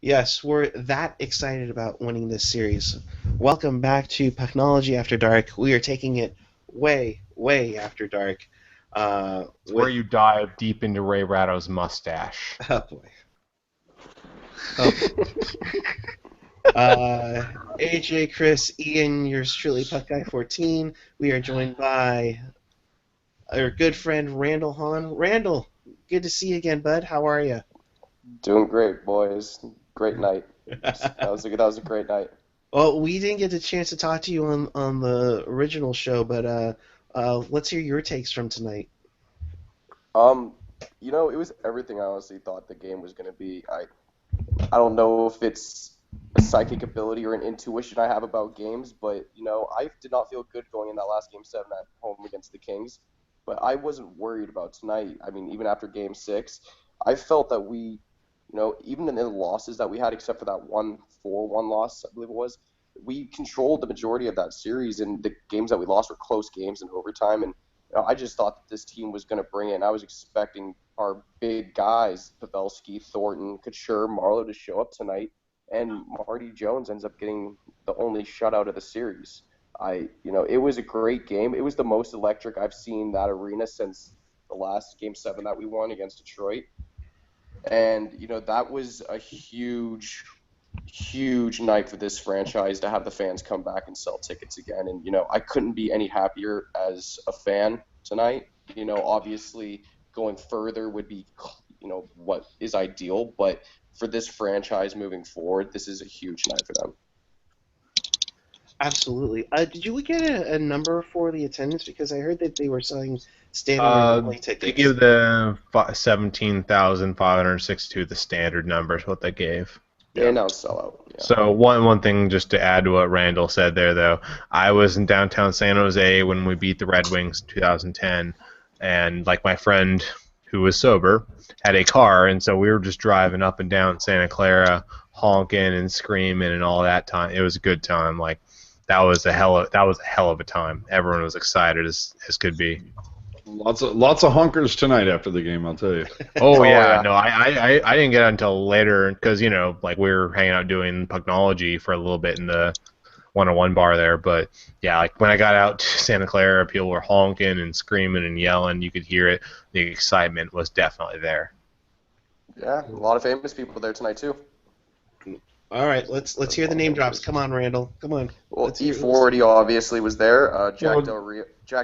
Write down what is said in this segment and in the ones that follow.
Yes, we're that excited about winning this series. Welcome back to Pucknology After Dark. We are taking it way, way after dark. It's where With you dive deep into Ray Ratto's mustache. oh boy, oh boy. AJ, Chris, Ian, yours truly, Puck Guy 14. We are joined by our good friend Randall Hahn. Randall, good to see you again, bud. How are you? Doing great, boys. Great night. That was a great night. Well, we didn't get a chance to talk to you on the original show, but let's hear your takes from tonight. Um, it was everything I honestly thought the game was gonna be. I don't know if it's a psychic ability or an intuition I have about games, but I did not feel good going in that last game seven at home against the Kings. But I wasn't worried about tonight. I mean, even after game six, I felt that even in the losses that we had, except for that 1-4-1 loss, I believe it was, we controlled the majority of that series, and the games that we lost were close games in overtime. And I just thought that this team was going to bring it. And I was expecting our big guys, Pavelski, Thornton, Couture, Marlowe, to show up tonight, and Marty Jones ends up getting the only shutout of the series. It was a great game. It was the most electric I've seen that arena since the last game seven that we won against Detroit. And that was a huge, huge night for this franchise to have the fans come back and sell tickets again. And I couldn't be any happier as a fan tonight. Obviously going further would be what is ideal, but for this franchise moving forward, this is a huge night for them. Absolutely. Did you get a number for the attendance? Because I heard that they were selling standing room Uh, only they tickets. give the 17,562 the standard number is what they gave. They Yeah. announced sellout. Yeah. So one thing just to add to what Randall said there though, I was in downtown San Jose when we beat the Red Wings in 2010, and like my friend who was sober had a car, and so we were just driving up and down Santa Clara, honking and screaming and all that time. It was a good time. Like that was a hell of a time. Everyone was excited as could be. Lots of hunkers tonight after the game, I'll tell you. Oh Oh yeah, yeah. no, I didn't get out until later because like we were hanging out doing Pucknology for a little bit in the one-on-one bar there. But yeah, like when I got out to Santa Clara, people were honking and screaming and yelling. You could hear it. The excitement was definitely there. Yeah. A lot of famous people there tonight too. All right, let's hear the name drops. Come on, Randall. Come on. Well, Let's hear. E40 obviously was there. Well, Jack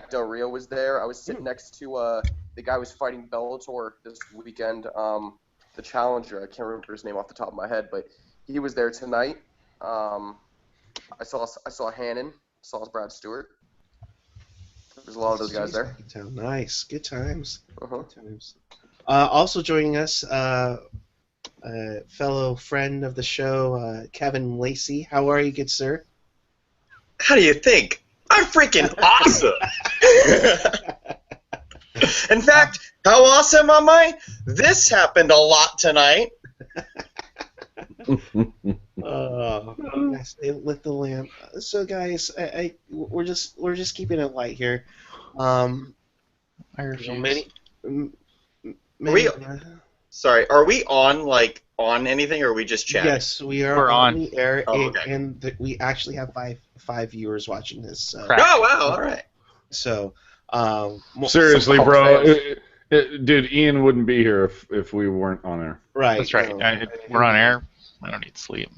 Del Rio was there. I was sitting next to the guy who was fighting Bellator this weekend, the challenger. I can't remember his name off the top of my head, but he was there tonight. Um, I saw Hannon. Saw Brad Stewart. There's a lot of those guys there. Town. Nice. Good times. Uh-huh. Good times. Also joining us, fellow friend of the show, Kevin Lacey. How are you, good sir? How do you think? I'm freaking awesome! In fact, how awesome am I? This happened a lot tonight. Oh, yes, they lit the lamp. So, guys, we're just keeping it light here. I You know, refuse. m- We- uh, Sorry, are we on anything, or are we just chatting? yes, we are We're on. the air, Oh, and, okay. we actually have five viewers watching this. Crap. Oh wow! All right. So, seriously, Some bro. fans. Dude, Ian wouldn't be here if we weren't on air. right? That's right. No, We're on air. I don't need sleep.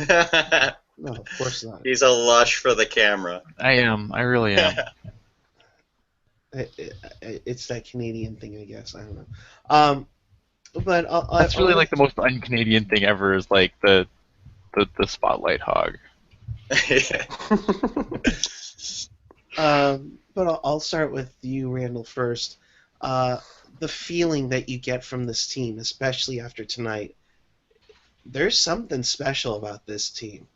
no, of course not. He's a lush for the camera. I am. I really am. It's that Canadian thing, I guess. I don't know. But That's really like the most un-Canadian thing ever. Is like the spotlight hog. But I'll start with you, Randall, first. The feeling that you get from this team, especially after tonight, there's something special about this team.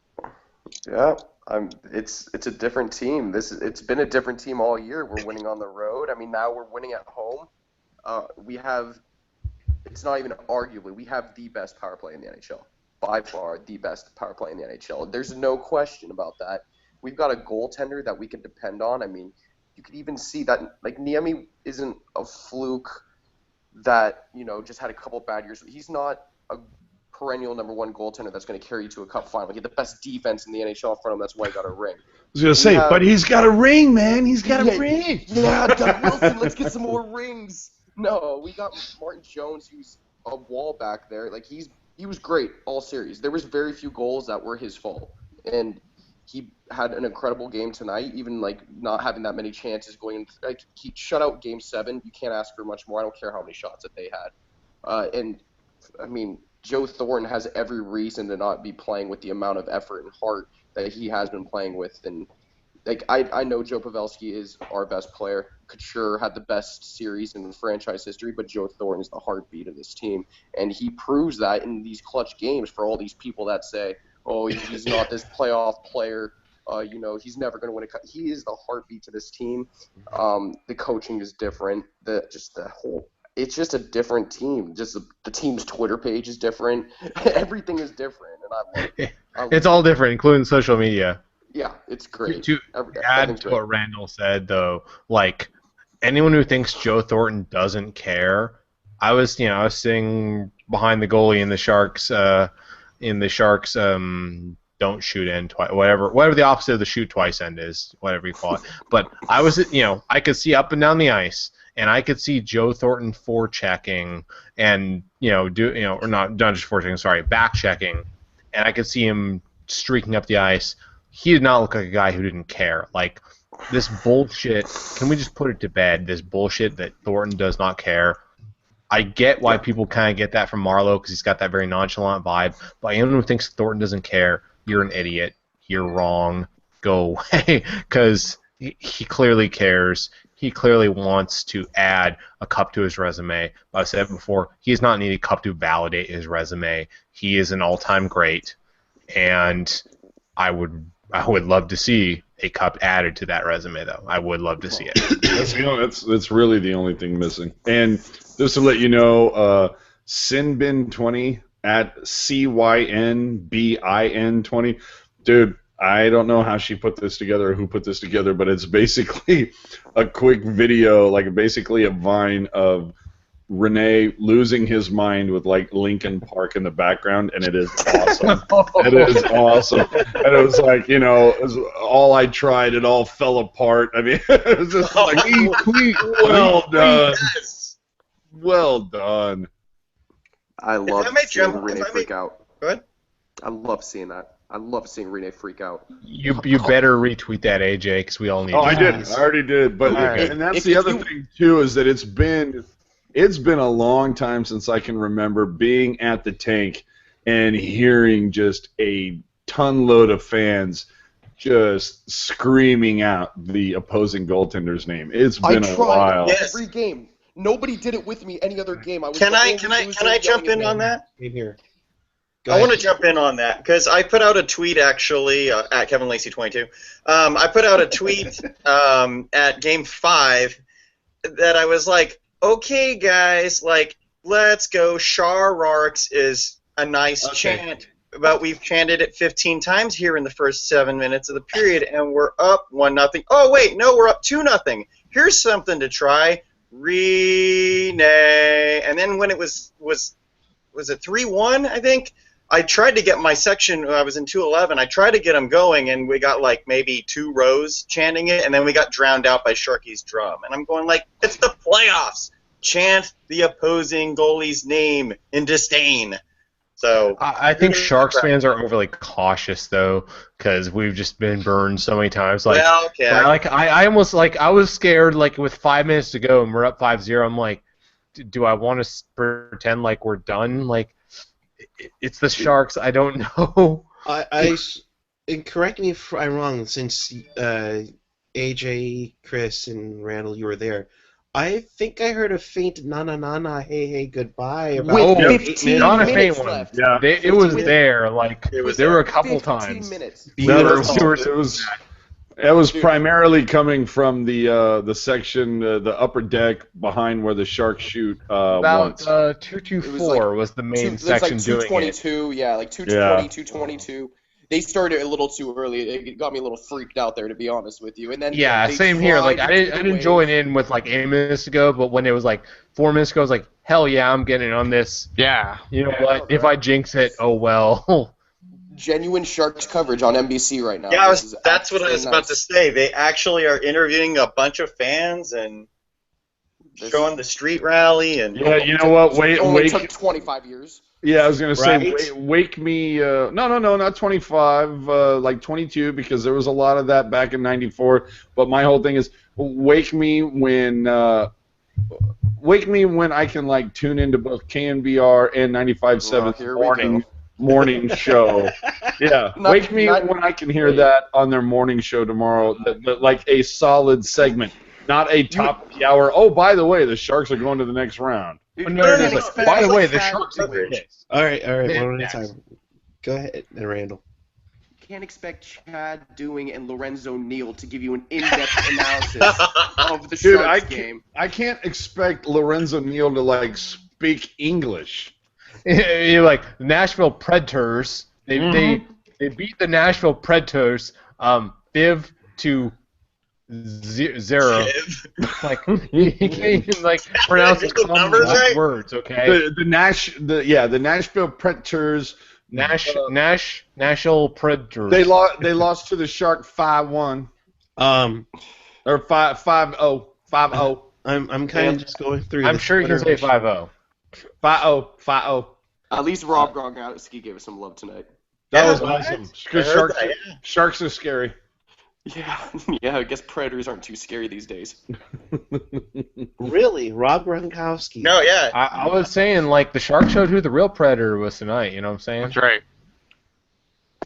Yeah. It's a different team. It's been a different team all year. We're winning on the road. I mean, now we're winning at home. We have. It's not even arguably. We have the best power play in the NHL. By far, the best power play in the NHL. There's no question about that. We've got a goaltender that we can depend on. I mean, you could even see that, like, Niemi isn't a fluke that, just had a couple bad years. He's not a perennial #1 goaltender that's going to carry you to a cup final. He had the best defense in the NHL in front of him. That's why he got a ring. I was gonna say, but he's got a ring, man. He's got a ring. Yeah, Doug Wilson. Let's get some more rings. No, we got Martin Jones, who's a wall back there. Like he was great all series. There was very few goals that were his fault, and he had an incredible game tonight. Even like not having that many chances going in, like he shut out Game 7. You can't ask for much more. I don't care how many shots that they had. And I mean, Joe Thornton has every reason to not be playing with the amount of effort and heart that he has been playing with. And like I know Joe Pavelski is our best player. Couture had the best series in franchise history, but Joe Thornton is the heartbeat of this team, and he proves that in these clutch games for all these people that say, "Oh, he's not this playoff player. He's never going to win a cup." He is the heartbeat to this team. The coaching is different. It's just a different team. Just the team's Twitter page is different. Everything is different, and I love it. It's all different, including social media. Yeah, it's great. To add to what Randall said, though, like anyone who thinks Joe Thornton doesn't care, I was sitting behind the goalie in the Sharks. Don't shoot end twice, whatever the opposite of the shoot twice end is, whatever you call it. But I was, I could see up and down the ice, and I could see Joe Thornton forechecking and or not just forechecking, sorry, back checking, and I could see him streaking up the ice. He did not look like a guy who didn't care. Like this bullshit. Can we just put it to bed? This bullshit that Thornton does not care. I get why people kind of get that from Marlowe because he's got that very nonchalant vibe. But anyone who thinks Thornton doesn't care, you're an idiot. You're wrong. Go away. Because he clearly cares. He clearly wants to add a cup to his resume. I've said before, he's not needed a cup to validate his resume. He is an all-time great, and I would love to see a cup added to that resume, though. I would love to see it. That's really the only thing missing. And just to let you know, Sinbin20 at CYNBIN20. Dude, I don't know how she put this together or who put this together, but it's basically a quick video, like basically a vine of Renee losing his mind with like Lincoln Park in the background, and it is awesome. It is awesome. And it was like, it was all I tried, it all fell apart. I mean, it was just like, well done. Well done. I love seeing Renee freak out. Go ahead. I love seeing that. I love seeing Renee freak out. You better retweet that, AJ, because we all need. I did. I already did. But and that's the other thing too, is that it's been a long time since I can remember being at the tank and hearing just a ton load of fans just screaming out the opposing goaltender's name. It's been a while. Every game. Nobody did it with me any other game. Can I jump in on that? Here. I want to jump in on that because I put out a tweet actually at Kevin Lacey 22. I put out a tweet at Game 5 that I was like, okay, guys, like, let's go. Shararks is a nice chant, but we've chanted it 15 times here in the first 7 minutes of the period, and we're up 1-0. Oh, wait, no, we're up 2-0. Here's something to try. Renee. And then when it was it 3-1, I think? I tried to get my section, I was in 211, I tried to get them going, and we got like maybe 2 rows chanting it, and then we got drowned out by Sharky's drum. And I'm going like, it's the playoffs! Chant the opposing goalie's name in disdain. So I think Sharks fans are overly cautious, though, because we've just been burned so many times. Like, well, okay. I almost, like, I was scared, like, with 5 minutes to go, and we're up 5-0, I'm like, do I want to pretend like we're done? Like, it's the Sharks. I don't know. And correct me if I'm wrong, since AJ, Chris, and Randall, you were there. I think I heard a faint na hey hey goodbye about 15 not a minutes faint one. left. Yeah, it was there. Like there were a couple 15 times. minutes. It was primarily coming from the section, the upper deck behind where the Sharks shoot. About 224 was the main section doing it. 222, yeah, like 220, 222. they started a little too early. It got me a little freaked out there, to be honest with you. And then Yeah, they same here. Like tried I to do didn't, I the didn't wave. join in with like 8 minutes ago, but when it was like 4 minutes ago, I was like, hell yeah, I'm getting on this. Yeah. You know what? If I jinx it, oh well. Genuine Sharks coverage on NBC right now. Yeah, This is that's what I was absolutely about to say. They actually are interviewing a bunch of fans and showing the street rally and Yeah, you know what? Only took 25 years. Yeah, I was gonna say, Right? wake me. No, not 25. Like 22, because there was a lot of that back in '94. But my whole thing is, wake me when I can like tune into both KNBR and 95.7 here we morning show. Yeah, wake me when I can hear that on their morning show tomorrow. Like a solid segment, not a top of the hour. Oh, by the way, the Sharks are going to the next round. No, it is like, by the way, the Sharks are pissed. All right, one at a Yes. time. Go ahead, Randall. Can't expect Chad Doing and Lorenzo Neal to give you an in-depth analysis of the Dude, Sharks game. I can't expect Lorenzo Neal to like speak English. You're like Nashville Predators. They beat the Nashville Predators 5-0. Like you can't even like pronounce the Get the numbers common right? words, okay? The Nashville Predators. Nashville Predators. They lost to the Shark 5-1 Um, or 5-0. 5-0. I'm kind of just going through. I'm the sure you can say Twitter 5-0. 5-0. 5-0. At least Rob Gronkowski gave us some love tonight. That Yeah, was what? awesome. I Because heard that, yeah. Sharks are scary. Yeah, I guess Predators aren't too scary these days. Really, Rob Gronkowski. No, yeah. I was saying like the Sharks showed who the real Predator was tonight. You know what I'm saying? That's right.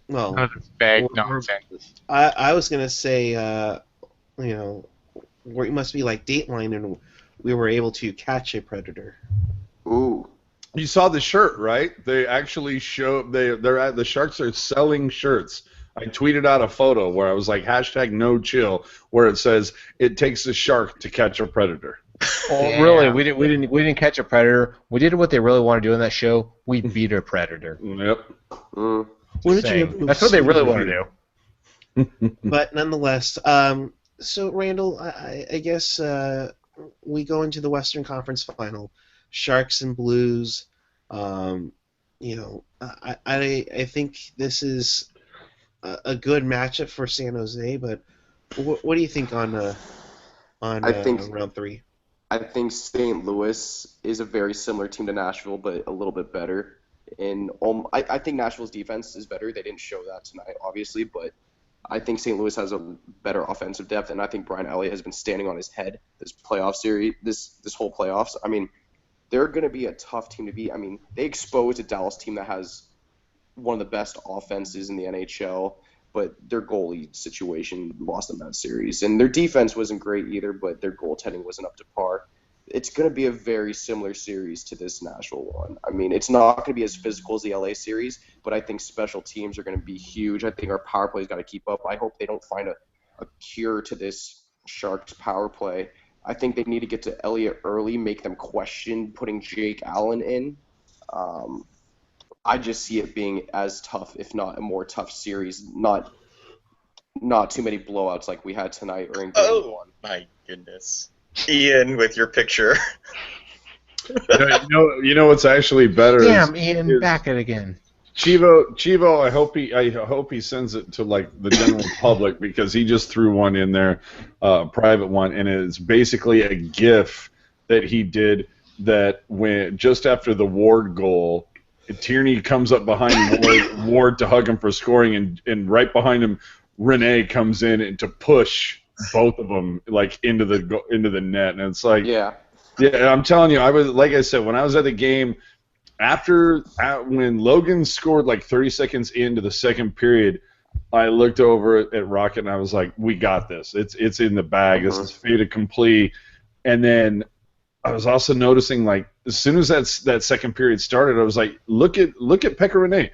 Well, That was bag Or- nonsense. I was gonna say, we must be like Dateline, and we were able to catch a predator. Ooh. You saw the shirt, right? They actually show the Sharks are selling shirts. I tweeted out a photo where I was like #NoChill, where it says it takes a shark to catch a predator. Oh, really? We didn't catch a predator. We did what they really want to do in that show. We beat a predator. Yep. Mm. What did Saying. you That's what they really want to do. But nonetheless, so Randall, I guess we go into the Western Conference Final, Sharks and Blues. I think this is a good matchup for San Jose. But what do you think on round 3? I think St. Louis is a very similar team to Nashville, but a little bit better. And I think Nashville's defense is better. They didn't show that tonight, obviously, but I think St. Louis has a better offensive depth, and I think Brian Elliott has been standing on his head this playoff series, this whole playoffs. I mean, they're going to be a tough team to beat. I mean, they exposed a Dallas team that has one of the best offenses in the NHL, but their goalie situation lost them that series. And their defense wasn't great either, but their goaltending wasn't up to par. It's going to be a very similar series to this Nashville one. I mean, it's not going to be as physical as the LA series, but I think special teams are going to be huge. I think our power play's got to keep up. I hope they don't find a cure to this Sharks power play. I think they need to get to Elliott early, make them question putting Jake Allen in. I just see it being as tough, if not a more tough series. Not too many blowouts like we had tonight or in game one. My goodness. Ian, with your picture. You know what's actually better? Damn, Ian, back it again. Chivo, I hope he sends it to like the general public, because he just threw one in there, private one, and it's basically a GIF that he did that when just after the Ward goal, Tierney comes up behind Ward to hug him for scoring, and right behind him, Renee comes in and to push both of them like into the net, and it's like yeah, I'm telling you, I was like I said when I was at the game. When Logan scored like 30 seconds into the second period, I looked over at Rocket and I was like, "We got this. It's in the bag. This is fait accompli." And then I was also noticing, like, as soon as that second period started, I was like, "Look at Pekka Rinne.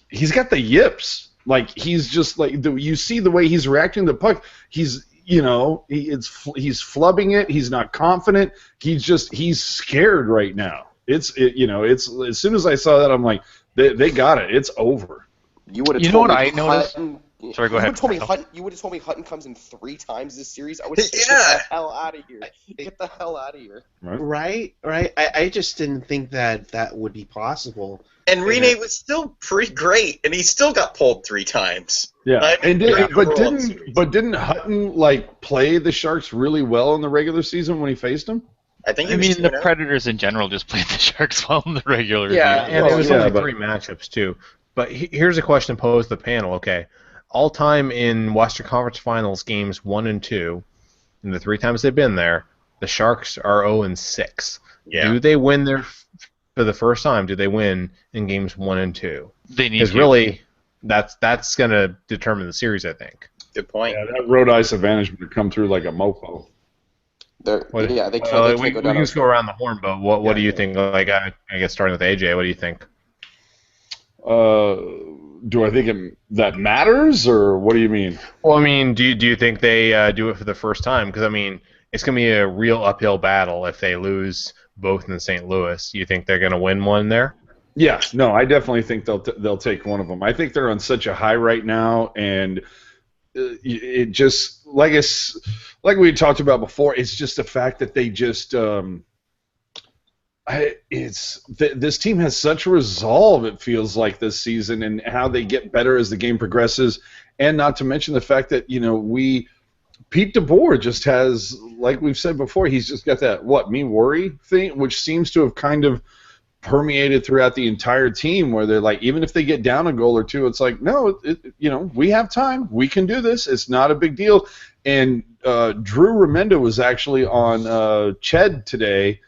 He's got the yips. Like, he's just like you see the way he's reacting to the puck. He's flubbing it. He's not confident. He's scared right now." It's as soon as I saw that, I'm like, they got it. It's over. You would have You know told what me I noticed? Hutton. Sorry, go You would ahead, have told me Randall. Hutton. You would have told me Hutton comes in 3 times this series. I would have said, Yeah. "Get the hell out of here! Get the hell out of here!" Right, right. I just didn't think that that would be possible. And Rene was still pretty great, and he still got pulled 3 times. Yeah, and overall in the series. didn't Hutton like play the Sharks really well in the regular season when he faced them? I think he I was mean, the 2-0. Predators in general just played the Sharks well in the regular Yeah, season. and Well, it was yeah, only but- 3 matchups too. But here's a question posed to the panel. Okay, all time in Western Conference Finals games 1 and 2, and the 3 times they've been there, the Sharks are 0-6. Yeah. Do they win there for the first time? Do they win in games 1 and 2? They need Because to. really, that's going to determine the series, I think. Good point. Yeah, that road ice advantage would come through like a mofo. What- Yeah, they can't. Well, They we can't go can down. just go around the horn, but what Yeah, do you yeah. think? Like, I guess starting with AJ, what do you think? Do I think that matters, or what do you mean? Well, I mean, do you think they do it for the first time? Because I mean, it's going to be a real uphill battle if they lose both in St. Louis. You think they're going to win one there? Yeah, no, I definitely think they'll take one of them. I think they're on such a high right now, and it just like we talked about before. It's just the fact that they just this team has such resolve. It feels like this season, and how they get better as the game progresses, and not to mention the fact that Pete DeBoer just has, like we've said before, he's just got that me worry thing, which seems to have kind of permeated throughout the entire team, where they're like, even if they get down a goal or two, it's like, no, we have time, we can do this, it's not a big deal. And Drew Remenda was actually on Ched today,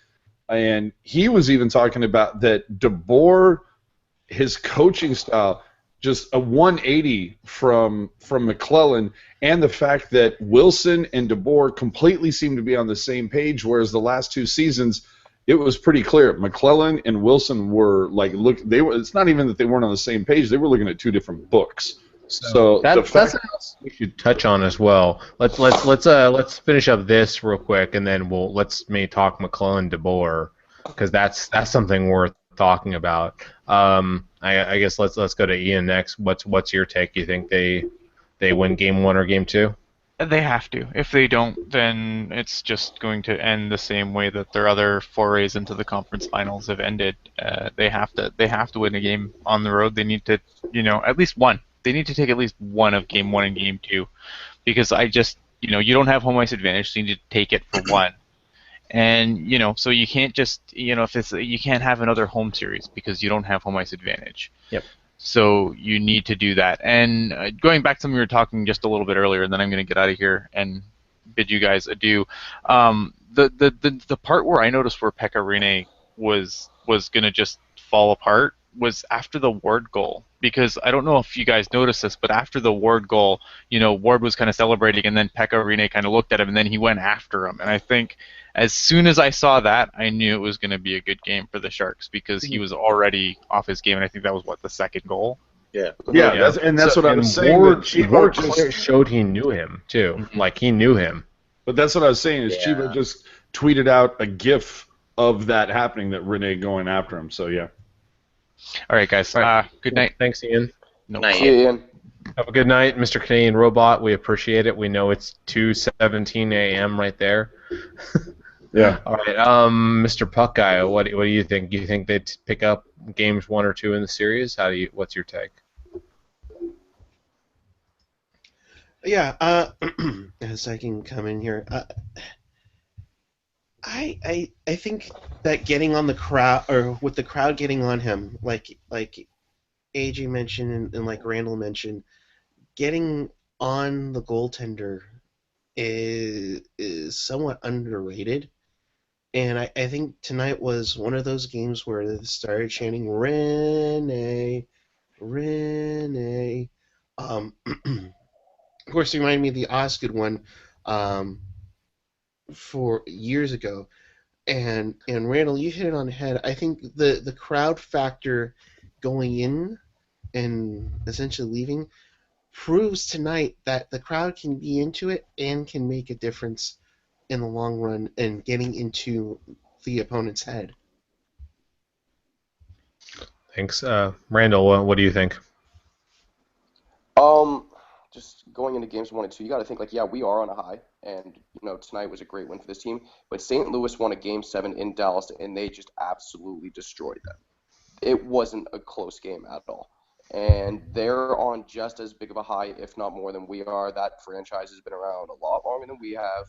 and he was even talking about that DeBoer, his coaching style, just a 180 from McClellan, and the fact that Wilson and DeBoer completely seem to be on the same page, whereas the last 2 seasons it was pretty clear McClellan and Wilson were like, it's not even that they weren't on the same page, they were looking at 2 different books. So that's something else we should touch on as well. Let's finish up this real quick, and then let's maybe talk McClellan DeBoer, because that's something worth talking about. I guess let's go to Ian next. What's your take? You think they win game 1 or game 2? They have to. If they don't, then it's just going to end the same way that their other forays into the conference finals have ended. They have to win a game on the road. They need to, at least one. They need to take at least one of game 1 and game 2, because you don't have home ice advantage, so you need to take it for one. And so you can't just, you can't have another home series because you don't have home ice advantage. Yep. So you need to do that. And going back to something we were talking just a little bit earlier, and then I'm going to get out of here and bid you guys adieu. The part where I noticed where Pekka Rinne was going to just fall apart was after the Ward goal. Because I don't know if you guys noticed this, but after the Ward goal, Ward was kind of celebrating, and then Pekka Rinne kind of looked at him, and then he went after him. And I think as soon as I saw that, I knew it was going to be a good game for the Sharks, because he was already off his game, and I think that was, the second goal? Yeah. Yeah, that's what I was saying. Ward, that Chiba Ward just, showed he knew him too. Like, he knew him. but that's what I was saying is Yeah. Chiba just tweeted out a GIF of that happening, that Rene going after him. So yeah. All right, guys. All right. Good night. Thanks, Ian. No. Night. See you, Ian. Have a good night, Mr. Canadian Robot. We appreciate it. We know it's 2:17 a.m. right there. Yeah. All right, Mr. Puck Guy, what do you think? Do you think they'd pick up games 1 or 2 in the series? What's your take? Yeah, as I can come in here, I think that getting on the crowd, or with the crowd getting on him, like AJ mentioned and like Randall mentioned, getting on the goaltender is somewhat underrated. And I think tonight was one of those games where they started chanting Rene, Rene. Of course, it reminded me of the Osgood one for years ago. And Randall, you hit it on the head. I think the crowd factor going in and essentially leaving proves tonight that the crowd can be into it and can make a difference in the long run and getting into the opponent's head. Thanks. Randall, what do you think? Um, just going into games 1 and 2, you got to think like, yeah, we are on a high, and tonight was a great win for this team. But St. Louis won a game 7 in Dallas, and they just absolutely destroyed them. It wasn't a close game at all. And they're on just as big of a high, if not more than we are. That franchise has been around a lot longer than we have.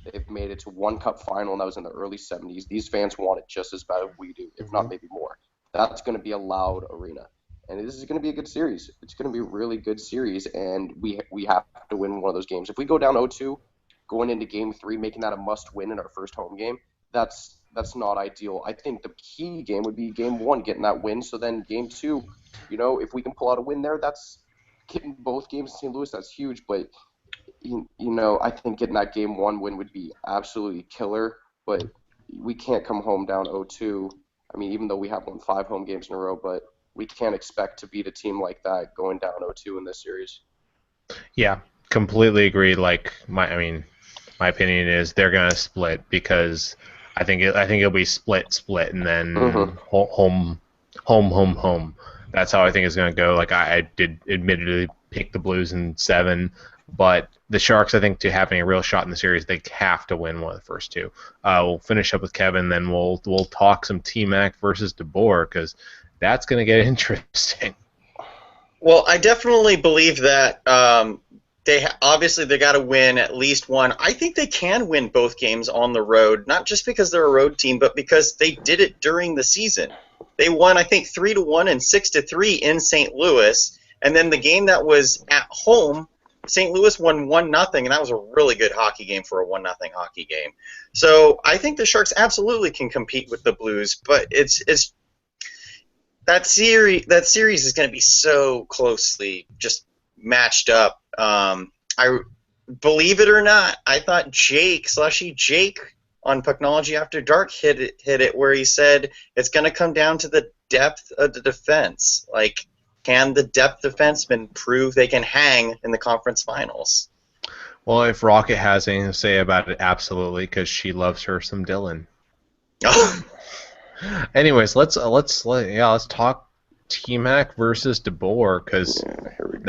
They've made it to one cup final, and that was in the early 70s. These fans want it just as bad as we do, if not Hmm. maybe more. That's going to be a loud arena. And this is going to be a good series. It's going to be a really good series, and we have to win one of those games. If we go down 0-2, going into game 3, making that a must win in our first home game, that's not ideal. I think the key game would be game 1, getting that win. So then game 2, if we can pull out a win there, that's getting both games in St. Louis. That's huge. But I think getting that game 1 win would be absolutely killer. But we can't come home down 0-2. I mean, even though we have won 5 home games in a row, but we can't expect to beat a team like that going down 0-2 in this series. Yeah, completely agree. My opinion is they're gonna split because I think it'll be split, and Mm-hmm. then home. That's how I think it's gonna go. Like I did admittedly pick the Blues in 7, but the Sharks, I think, to having a real shot in the series, they have to win one of the first two. We'll finish up with Kevin, then we'll talk some T-Mac versus DeBoer because that's gonna get interesting. Well, I definitely believe that obviously they got to win at least one. I think they can win both games on the road, not just because they're a road team, but because they did it during the season. They won, I think, 3-1 and 6-3 in St. Louis, and then the game that was at home, St. Louis won 1-0, and that was a really good hockey game for a 1-0 hockey game. So I think the Sharks absolutely can compete with the Blues, but it's that series is going to be so closely just matched up. I believe it or not, I thought Slushy Jake on Pucknology After Dark hit it where he said it's going to come down to the depth of the defense. Like, can the depth defensemen prove they can hang in the conference finals? Well, if Rocket has anything to say about it, absolutely, because she loves her some Dylan. Anyways, let's talk T-Mac versus DeBoer because Yeah, here we go.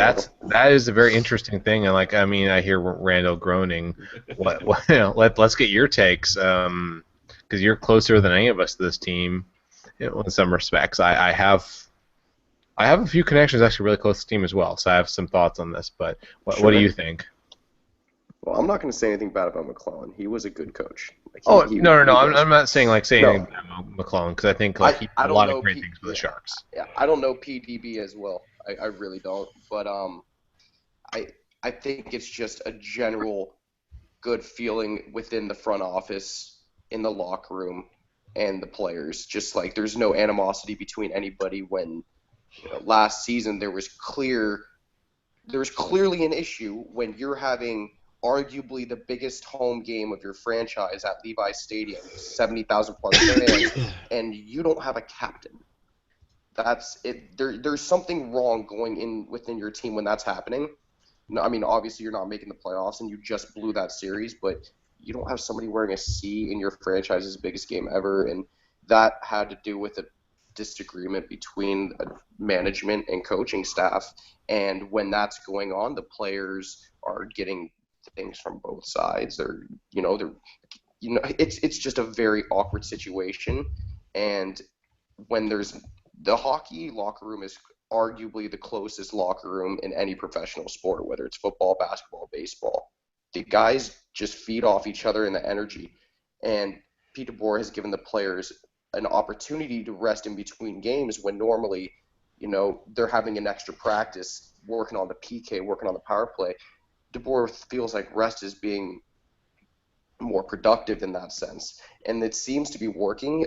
that is a very interesting thing. And I hear Randall groaning. Let's get your takes because you're closer than any of us to this team in some respects. I have a few connections actually really close to the team as well, so I have some thoughts on this. But what do Sure. you think? Well, I'm not going to say anything bad about McClellan. He was a good coach. Oh He no! was. I'm not saying saying No, anything about McClellan because I think he I did a don't lot of know great things for the yeah, Sharks. I don't know PDB as well. I really don't. But I I think it's just a general good feeling within the front office, in the locker room, and the players. Just like there's no animosity between anybody. When last season there was clearly an issue when you're having arguably the biggest home game of your franchise at Levi Stadium, 70,000 plus fans, and you don't have a captain. That's it. There's something wrong going in within your team when that's happening. No, I mean, obviously you're not making the playoffs and you just blew that series, but you don't have somebody wearing a C in your franchise's biggest game ever, and that had to do with a disagreement between management and coaching staff. And when that's going on, the players are getting things from both sides. It's just a very awkward situation. And when there's the hockey locker room is arguably the closest locker room in any professional sport, whether it's football, basketball, baseball. The guys just feed off each other in the energy. And Pete DeBoer has given the players an opportunity to rest in between games when normally, they're having an extra practice, working on the PK, working on the power play. DeBoer feels like rest is being more productive in that sense. And it seems to be working.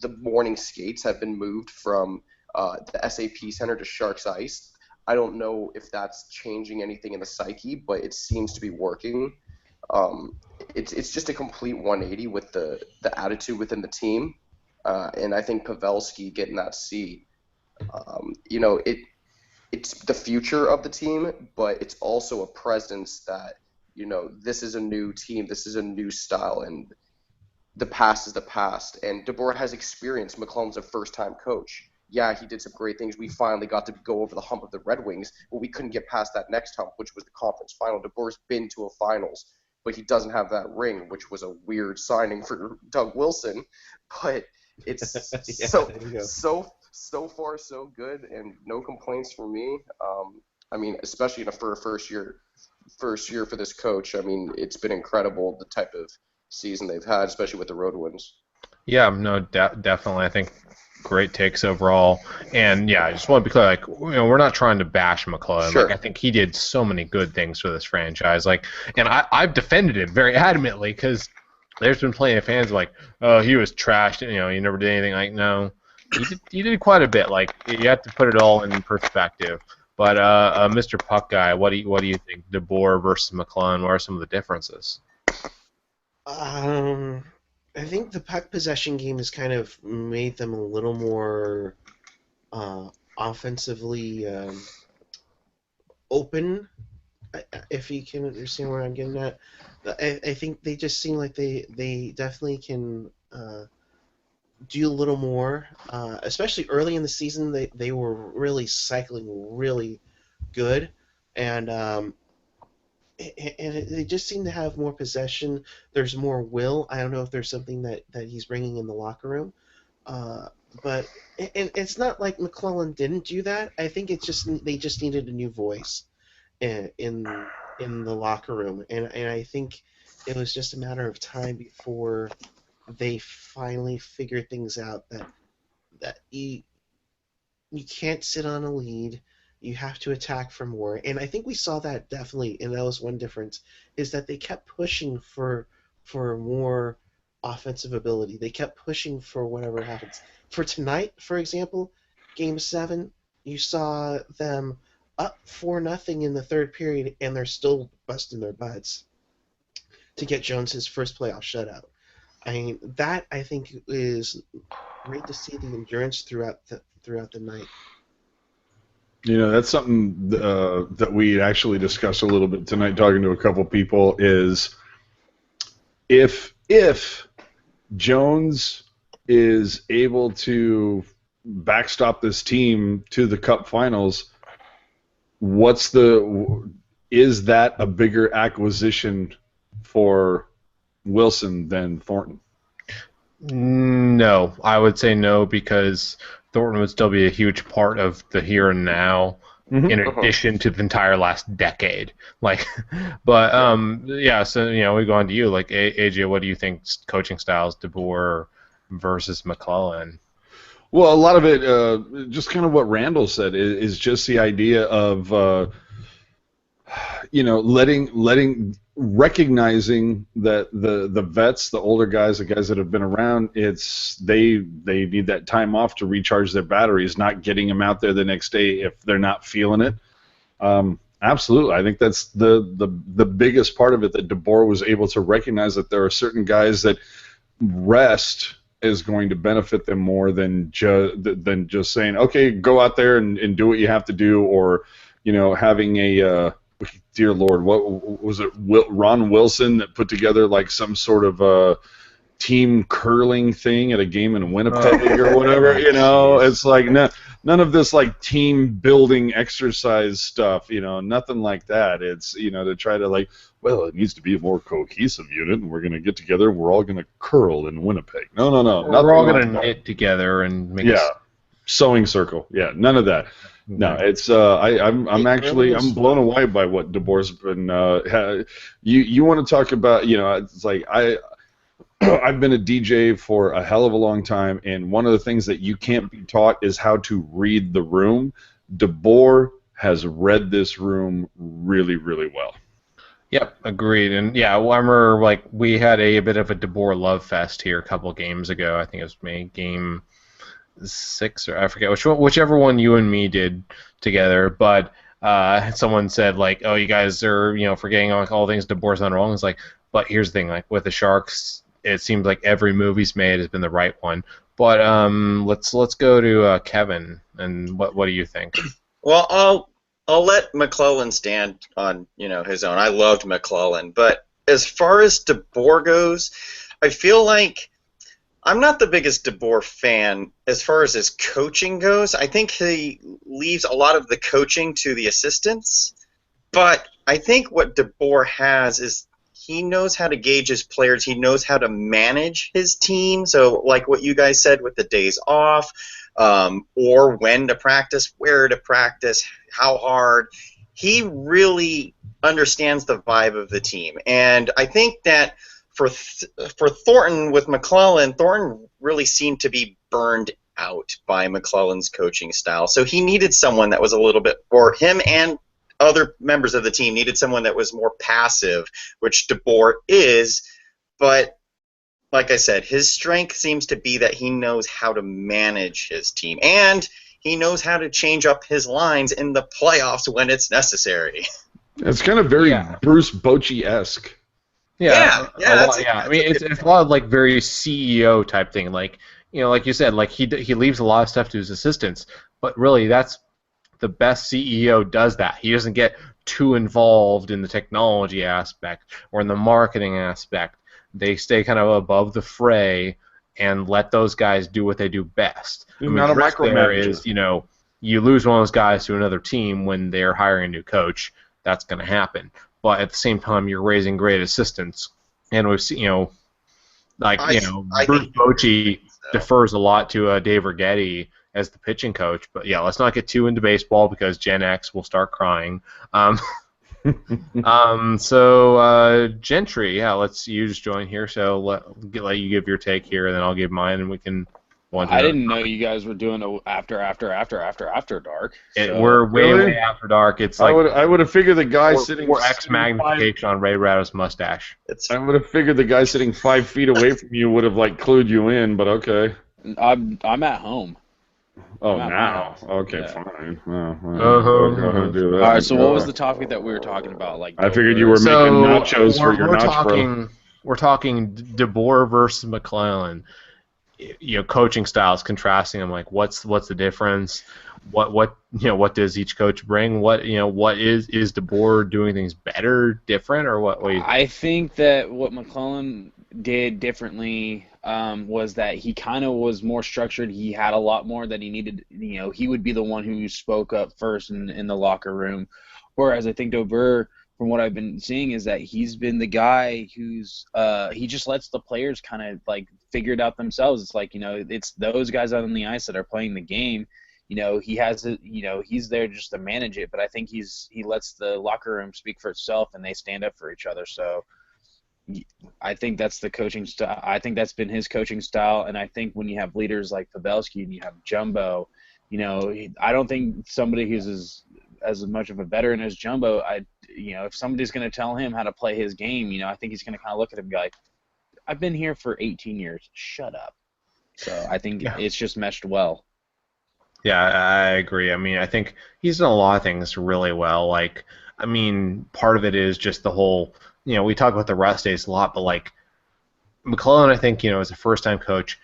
The morning skates have been moved from the SAP Center to Sharks Ice. I don't know if that's changing anything in the psyche, but it seems to be working. Um, it's just a complete 180 with the attitude within the team. And I think Pavelski getting that C, it's the future of the team, but it's also a presence that this is a new team, this is a new style, and the past is the past. And DeBoer has experience. McClellan's a first-time coach. yeah, he did some great things. We finally got to go over the hump of the Red Wings, but we couldn't get past that next hump, which was the conference final. DeBoer's been to a finals, but he doesn't have that ring, which was a weird signing for Doug Wilson. But it's Yeah, so there you go. so far so good, and no complaints from me. I mean, especially for a first year for this coach. I mean, it's been incredible the type of season they've had, especially with the road wins. Yeah, no, definitely. I think great takes overall. And yeah, I just want to be clear, like, we're not trying to bash McClellan. Sure. Like, I think he did so many good things for this franchise. Like, and I've defended him very adamantly because there's been plenty of fans like, oh, he was trashed. He never did anything. Like, no, he did quite a bit. Like, you have to put it all in perspective. But Mr. Puck guy, what do you think? DeBoer versus McClellan. What are some of the differences? I think the puck possession game has kind of made them a little more offensively open, if you can understand where I'm getting at. I think they just seem like they definitely can do a little more, especially early in the season. They were really cycling really good, and they just seem to have more possession. There's more will. I don't know if there's something that he's bringing in the locker room, but it's not like McClellan didn't do that. I think it's just they just needed a new voice in the locker room, and I think it was just a matter of time before they finally figured things out that you can't sit on a lead. You have to attack for more. And I think we saw that definitely, and that was one difference, is that they kept pushing for more offensive ability. They kept pushing for whatever happens. For tonight, for example, Game 7, you saw them up 4-0 in the third period, and they're still busting their butts to get Jones his first playoff shutout. I mean, that I think is great to see the endurance throughout the night. That's something that we actually discussed a little bit tonight, talking to a couple people. Is if Jones is able to backstop this team to the Cup Finals, is that a bigger acquisition for Wilson than Thornton? No, I would say no, because Thornton would still be a huge part of the here and now, in addition to the entire last decade. Like, but yeah. So we go on to you. Like, AJ, what do you think coaching styles DeBoer versus McClellan? Well, a lot of it, just kind of what Randall said, is just the idea of recognizing that the vets, the older guys, the guys that have been around, they need that time off to recharge their batteries, not getting them out there the next day if they're not feeling it. Absolutely, I think that's the biggest part of it, that DeBoer was able to recognize that there are certain guys that rest is going to benefit them more than just saying, okay, go out there and do what you have to do, or having a dear Lord, what was it? Ron Wilson that put together like some sort of team curling thing at a game in Winnipeg or whatever. It's like none of this like team building exercise stuff. Nothing like that. It's to try to it needs to be a more cohesive unit, and we're going to get together and we're all going to curl in Winnipeg. No. We're all going to knit together and make sewing circle. Yeah, none of that. No, it's I'm blown away by what DeBoer's been. You want to talk about it's like I've been a DJ for a hell of a long time, and one of the things that you can't be taught is how to read the room. DeBoer has read this room really, really well. Yep, agreed. And yeah, I remember we had a bit of a DeBoer love fest here a couple games ago. I think it was maybe game 6, or I forget whichever one you and me did together, but someone said oh, you guys are forgetting all things DeBoer's done wrong. It's like, but here's the thing, with the Sharks, it seems like every move he's made has been the right one. But let's go to Kevin, and what do you think? Well, I'll let McClellan stand on his own. I loved McClellan, but as far as DeBoer goes, I feel like I'm not the biggest DeBoer fan as far as his coaching goes. I think he leaves a lot of the coaching to the assistants. But I think what DeBoer has is he knows how to gauge his players. He knows how to manage his team. So, like what you guys said with the days off, or when to practice, where to practice, how hard. He really understands the vibe of the team. And I think that for Thornton with McClellan, Thornton really seemed to be burned out by McClellan's coaching style. So he needed someone that was a little bit, or him and other members of the team needed someone that was more passive, which DeBoer is. But like I said, his strength seems to be that he knows how to manage his team, and he knows how to change up his lines in the playoffs when it's necessary. It's kind of very Yeah. Bruce Bochy-esque. Yeah, a lot, that's I mean, it's a lot of like very CEO type thing. Like like you said, like he leaves a lot of stuff to his assistants, but really that's the best CEO does that. He doesn't get too involved in the technology aspect or in the marketing aspect. They stay kind of above the fray and let those guys do what they do best. He's not a the risk there micromanager. is, you lose one of those guys to another team when they're hiring a new coach. That's going to happen. But at the same time, you're raising great assistants, and we've seen, I Bruce think Bochy so. defers a lot to Dave Rigetti as the pitching coach. But yeah, let's not get too into baseball because Gen X will start crying. So Gentry, yeah, you just join here. So let you give your take here, and then I'll give mine, and we can. I didn't know you guys were doing a after dark. So. We're way Really? after dark. It's I like would have figured the guy sitting or X 5 magnification on Ray Rado's mustache. I would have figured the guy sitting 5 feet away from you would have like clued you in, but okay. I'm at home. Oh, I'm at my now. house. Okay, Yeah. fine. Well, Uh-huh. go ahead and do that. All right. So what was the topic that we were talking about? Like I figured you were making nachos for your we're nach bro. talking we're talking DeBoer versus McClellan. Coaching styles, contrasting them. Like, what's the difference? What does each coach bring? What is DeBoer doing things better, different, or what? I think that what McClellan did differently was that he kind of was more structured. He had a lot more that he needed. He would be the one who spoke up first in the locker room. Whereas I think DeBoer, from what I've been seeing, is that he's been the guy who's he just lets the players kind of like figure it out themselves. It's like it's those guys out on the ice that are playing the game. He has he's there just to manage it, but I think he lets the locker room speak for itself, and they stand up for each other. So I think that's the coaching style. I think that's been his coaching style, and I think when you have leaders like Pavelski and you have Jumbo, I don't think somebody who's as much of a veteran as Jumbo, if somebody's going to tell him how to play his game, I think he's going to kind of look at him and be like, I've been here for 18 years. Shut up. So I think it's just meshed well. Yeah, I agree. I mean, I think he's done a lot of things really well. Like, I mean, part of it is just the whole, we talk about the rest days a lot, but like McClellan, I think, as a first-time coach,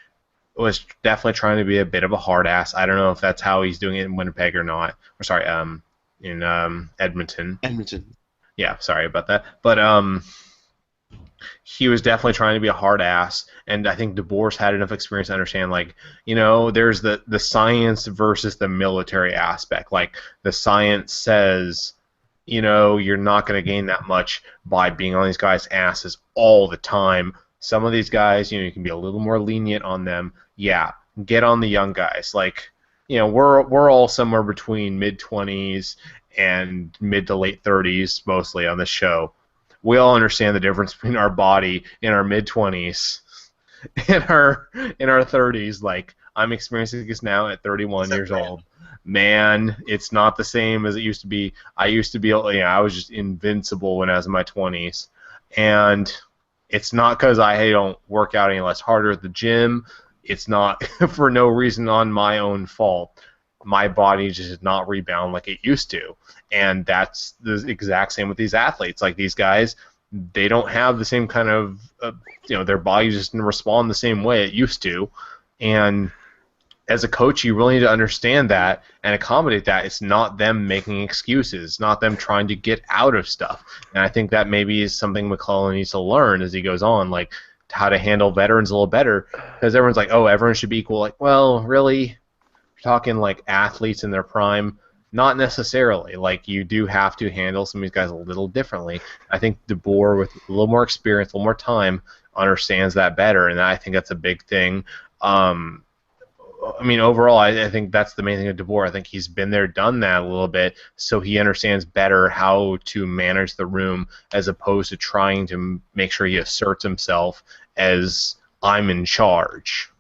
was definitely trying to be a bit of a hard ass. I don't know if that's how he's doing it in Winnipeg or not. Or sorry, in Edmonton. Edmonton. Yeah, sorry about that. But he was definitely trying to be a hard ass, and I think DeBoer's had enough experience to understand, like, there's the science versus the military aspect. Like, the science says, you're not going to gain that much by being on these guys' asses all the time. Some of these guys, you can be a little more lenient on them. Yeah, get on the young guys. Like, we're all somewhere between mid-20s and mid to late 30s mostly on this show. We all understand the difference between our body in our mid-20s and our 30s. Like, I'm experiencing this now at 31 years old. Man, it's not the same as it used to be. I used to be, I was just invincible when I was in my 20s. And it's not because I don't work out any less harder at the gym. It's not for no reason on my own fault. My body just did not rebound like it used to. And that's the exact same with these athletes. Like, these guys, they don't have the same kind of, their bodies just didn't respond the same way it used to. And as a coach, you really need to understand that and accommodate that. It's not them making excuses. It's not them trying to get out of stuff. And I think that maybe is something McClellan needs to learn as he goes on. Like, how to handle veterans a little better, because everyone's like, oh, everyone should be equal. Like, well, really, talking like athletes in their prime, not necessarily. Like, you do have to handle some of these guys a little differently. I think DeBoer, with a little more experience, a little more time, understands that better, and I think that's a big thing. I mean, overall, I think that's the main thing with DeBoer. I think he's been there, done that a little bit, so he understands better how to manage the room as opposed to trying to make sure he asserts himself as I'm in charge.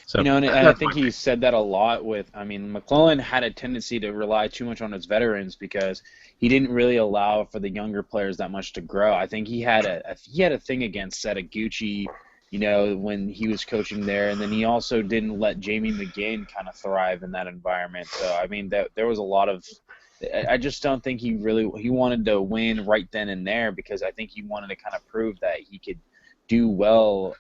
So, and I think he said that a lot with, I mean, McClellan had a tendency to rely too much on his veterans because he didn't really allow for the younger players that much to grow. I think he had a thing against Setaguchi, when he was coaching there, and then he also didn't let Jamie McGinn kind of thrive in that environment. So, I mean, there was a lot of, I just don't think he wanted to win right then and there, because I think he wanted to kind of prove that he could do well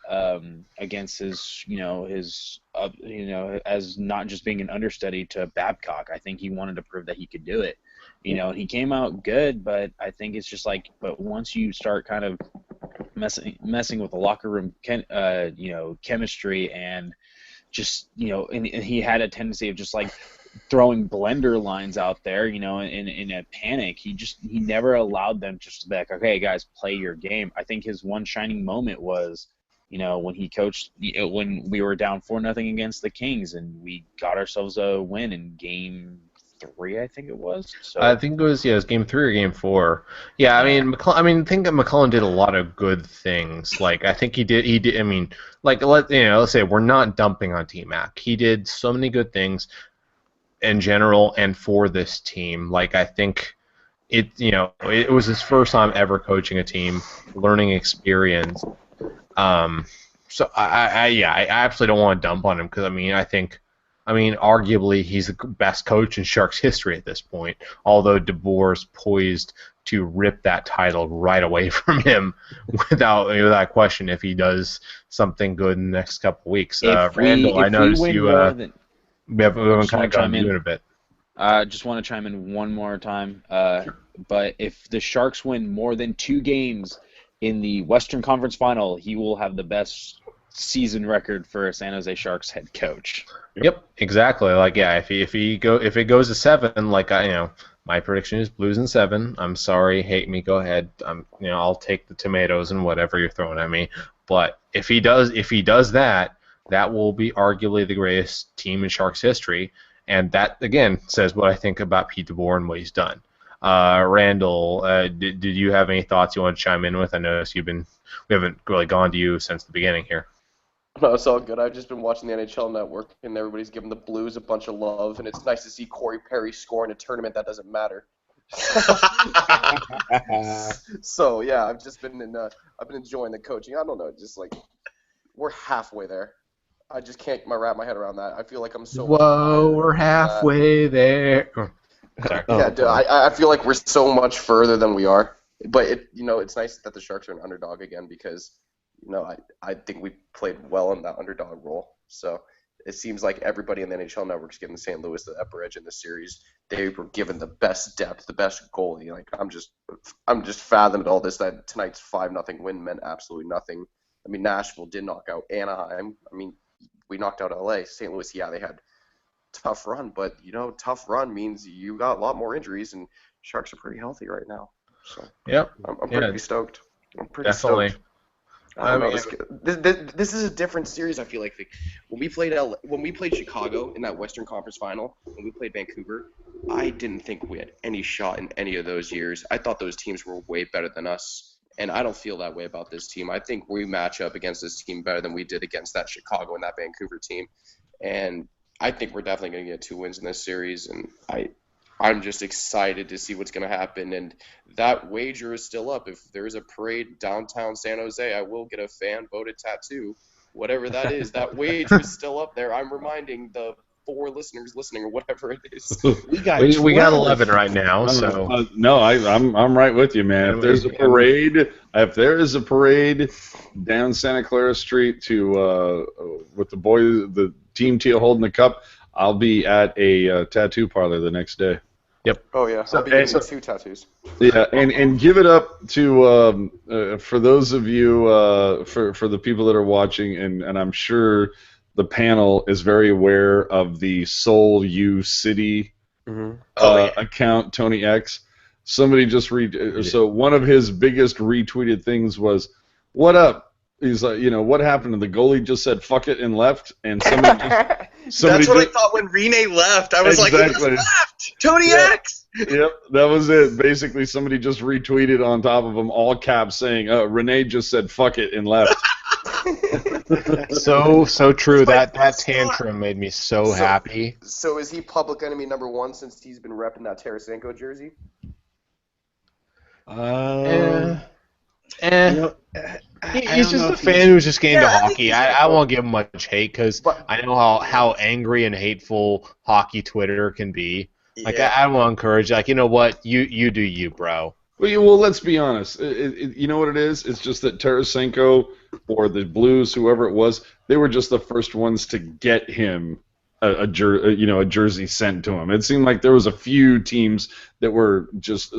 against his as not just being an understudy to Babcock. I think he wanted to prove that he could do it. He came out good, but I think it's just like, but once you start kind of messing with the locker room, chemistry, and just and he had a tendency of just like throwing blender lines out there, in a panic. He never allowed them just to be like, okay, guys, play your game. I think his one shining moment was, when he coached, when we were down 4-0 against the Kings, and we got ourselves a win in Game 3, I think it was. So I think it was Game 3 or Game 4. Yeah, I mean, I think that McClellan did a lot of good things. Like, I think he did. I mean, like, let's say we're not dumping on T-Mac. He did so many good things in general and for this team. Like, I think it was his first time ever coaching a team, learning experience. So I absolutely don't want to dump on him, because arguably he's the best coach in Sharks history at this point, although DeBoer's poised to rip that title right away from him without question if he does something good in the next couple weeks. Randall, I noticed you we haven't kind of gone to you in a bit. I just want to chime in one more time. But if the Sharks win more than 2 games in the Western Conference Final, he will have the best season record for a San Jose Sharks head coach. Yep, exactly. Like, yeah, if it goes to 7, like my prediction is Blues in 7. I'm sorry, hate me, go ahead. I'll take the tomatoes and whatever you're throwing at me. But if he does that, that will be arguably the greatest team in Sharks history, and that again says what I think about Pete DeBoer and what he's done. Randall, did you have any thoughts you want to chime in with? I noticed we haven't really gone to you since the beginning here. No, it's all good. I've just been watching the NHL Network, and everybody's giving the Blues a bunch of love, and it's nice to see Corey Perry score in a tournament that doesn't matter. So yeah, I've been enjoying the coaching. I don't know, just like we're halfway there. I just can't wrap my head around that. I feel like I'm so. Whoa, we're halfway there. Sorry. Yeah, dude, I feel like we're so much further than we are. But it's nice that the Sharks are an underdog again, because I think we played well in that underdog role. So it seems like everybody in the NHL Network is giving St. Louis the upper edge in the series. They were given the best depth, the best goalie. Like, I'm just fathomed all this, that tonight's 5-0 win meant absolutely nothing. I mean, Nashville did knock out Anaheim. I mean, we knocked out LA. St. Louis, yeah, they had tough run, but tough run means you got a lot more injuries, and Sharks are pretty healthy right now. So yep, I'm pretty stoked. I'm pretty definitely. Stoked. I don't know. This is a different series. I feel like when we played Chicago in that Western Conference Final, when we played Vancouver, I didn't think we had any shot in any of those years. I thought those teams were way better than us, and I don't feel that way about this team. I think we match up against this team better than we did against that Chicago and that Vancouver team, and I think we're definitely going to get 2 wins in this series, and I'm just excited to see what's going to happen. And that wager is still up. If there's a parade downtown San Jose, I will get a fan-voted tattoo. Whatever that is, that wager is still up there. I'm reminding the 4 listeners listening, or whatever it is. We got 11 right now. So no, I'm right with you, man. If there's a parade down Santa Clara Street to with the team teal holding the cup, I'll be at a tattoo parlor the next day. Yep. Oh yeah, So- I'll be getting so- 2 tattoos. Yeah, and give it up to for those of you for the people that are watching, and I'm sure the panel is very aware of the Seoul U City Mhm. account, Tony X. Somebody just so one of his biggest retweeted things was, "What up?" He's like, what happened? And the goalie just said "fuck it" and left, and somebody That's what I thought when Rene left. I was like, he just Exactly. left! Tony Yeah. X! Yep, that was it. Basically, somebody just retweeted on top of them, all caps, saying, Renee just said "fuck it" and left. So true. It's my That best tantrum made me so So- happy. So is he public enemy #1 since he's been repping that Tarasenko jersey? Eh. You know, He's just a fan who's just getting into Yeah, I think hockey. he's I won't give him much hate because But- I know how angry and hateful hockey Twitter can be. Like Yeah. I don't want to encourage. Like you know what, you do you, bro. Well, let's be honest. You know what it is? It's just that Tarasenko or the Blues, whoever it was, they were just the first ones to get him a jersey sent to him. It seemed like there was a few teams that were just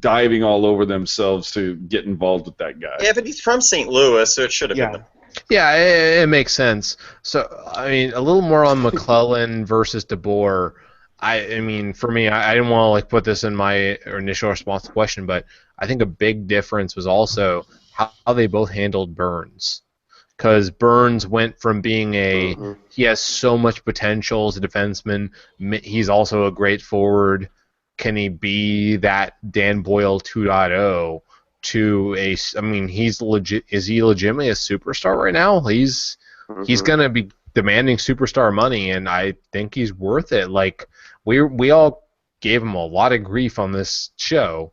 diving all over themselves to get involved with that guy. Yeah, but he's from St. Louis, so it should have Yeah. been. Yeah, it makes sense. So I mean, a little more on McClellan versus DeBoer. I mean, for me, I didn't want to like put this in my initial response to the question, but I think a big difference was also how they both handled Burns. Because Burns went from being he has so much potential as a defenseman. He's also a great forward. Can he be that Dan Boyle 2.0 to I mean, he's legit. Is he legitimately a superstar right now? He's gonna be demanding superstar money, and I think he's worth it. Like we all gave him a lot of grief on this show,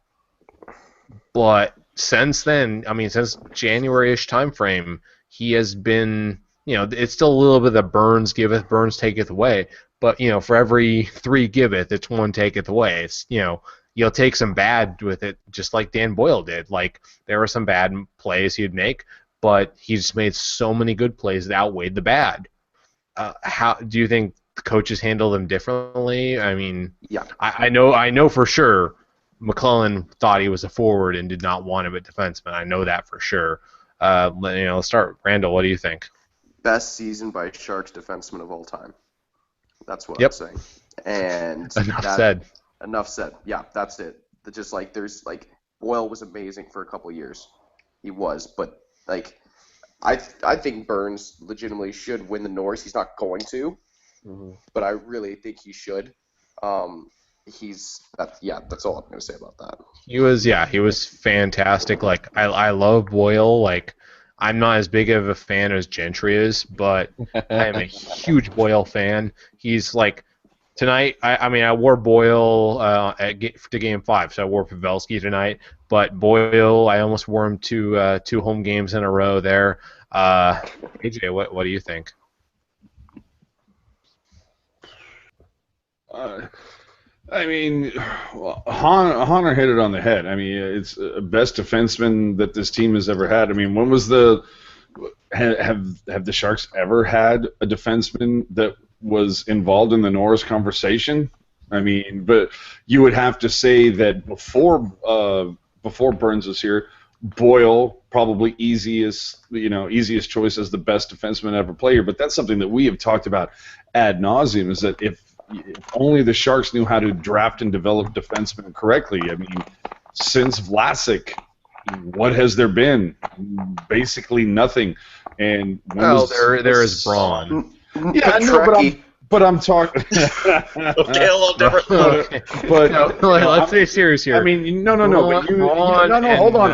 but since then, I mean, since January-ish time frame, he has been, it's still a little bit of Burns giveth, Burns taketh away. But, for every 3 giveth, it's 1 taketh away. It's, you'll take some bad with it, just like Dan Boyle did. Like, there were some bad plays he'd make, but he just made so many good plays that outweighed the bad. How do you think the coaches handle them differently? I mean, Yeah. I know for sure McClellan thought he was a forward and did not want him at defenseman. I know that for sure. Let's start. Randall, what do you think? Best season by Sharks defenseman of all time. That's what Yep. I'm saying. And Enough said. Enough said. Yeah, that's it. Just like there's Boyle was amazing for a couple years. He was, but I think Burns legitimately should win the Norris. He's not going to, but I really think he should. That's all I'm going to say about that. He was fantastic. Like I love Boyle. Like I'm not as big of a fan as Gentry is, but I am a huge Boyle fan. He's like tonight. I wore Boyle to Game 5, so I wore Pavelski tonight. But Boyle, I almost wore him to 2 home games in a row there. AJ, what do you think? I mean, Honor hit it on the head. I mean, it's best defenseman that this team has ever had. I mean, when was have the Sharks ever had a defenseman that was involved in the Norris conversation? I mean, but you would have to say that before Burns was here, Boyle probably easiest choice as the best defenseman ever player. But that's something that we have talked about ad nauseum. Is that if only the Sharks knew how to draft and develop defensemen correctly. I mean, since Vlasic, what has there been? Basically nothing. And there is Braun. Yeah, I know, but I'm talking. Okay, a little different. But let's stay serious here. I mean, no. But hold on.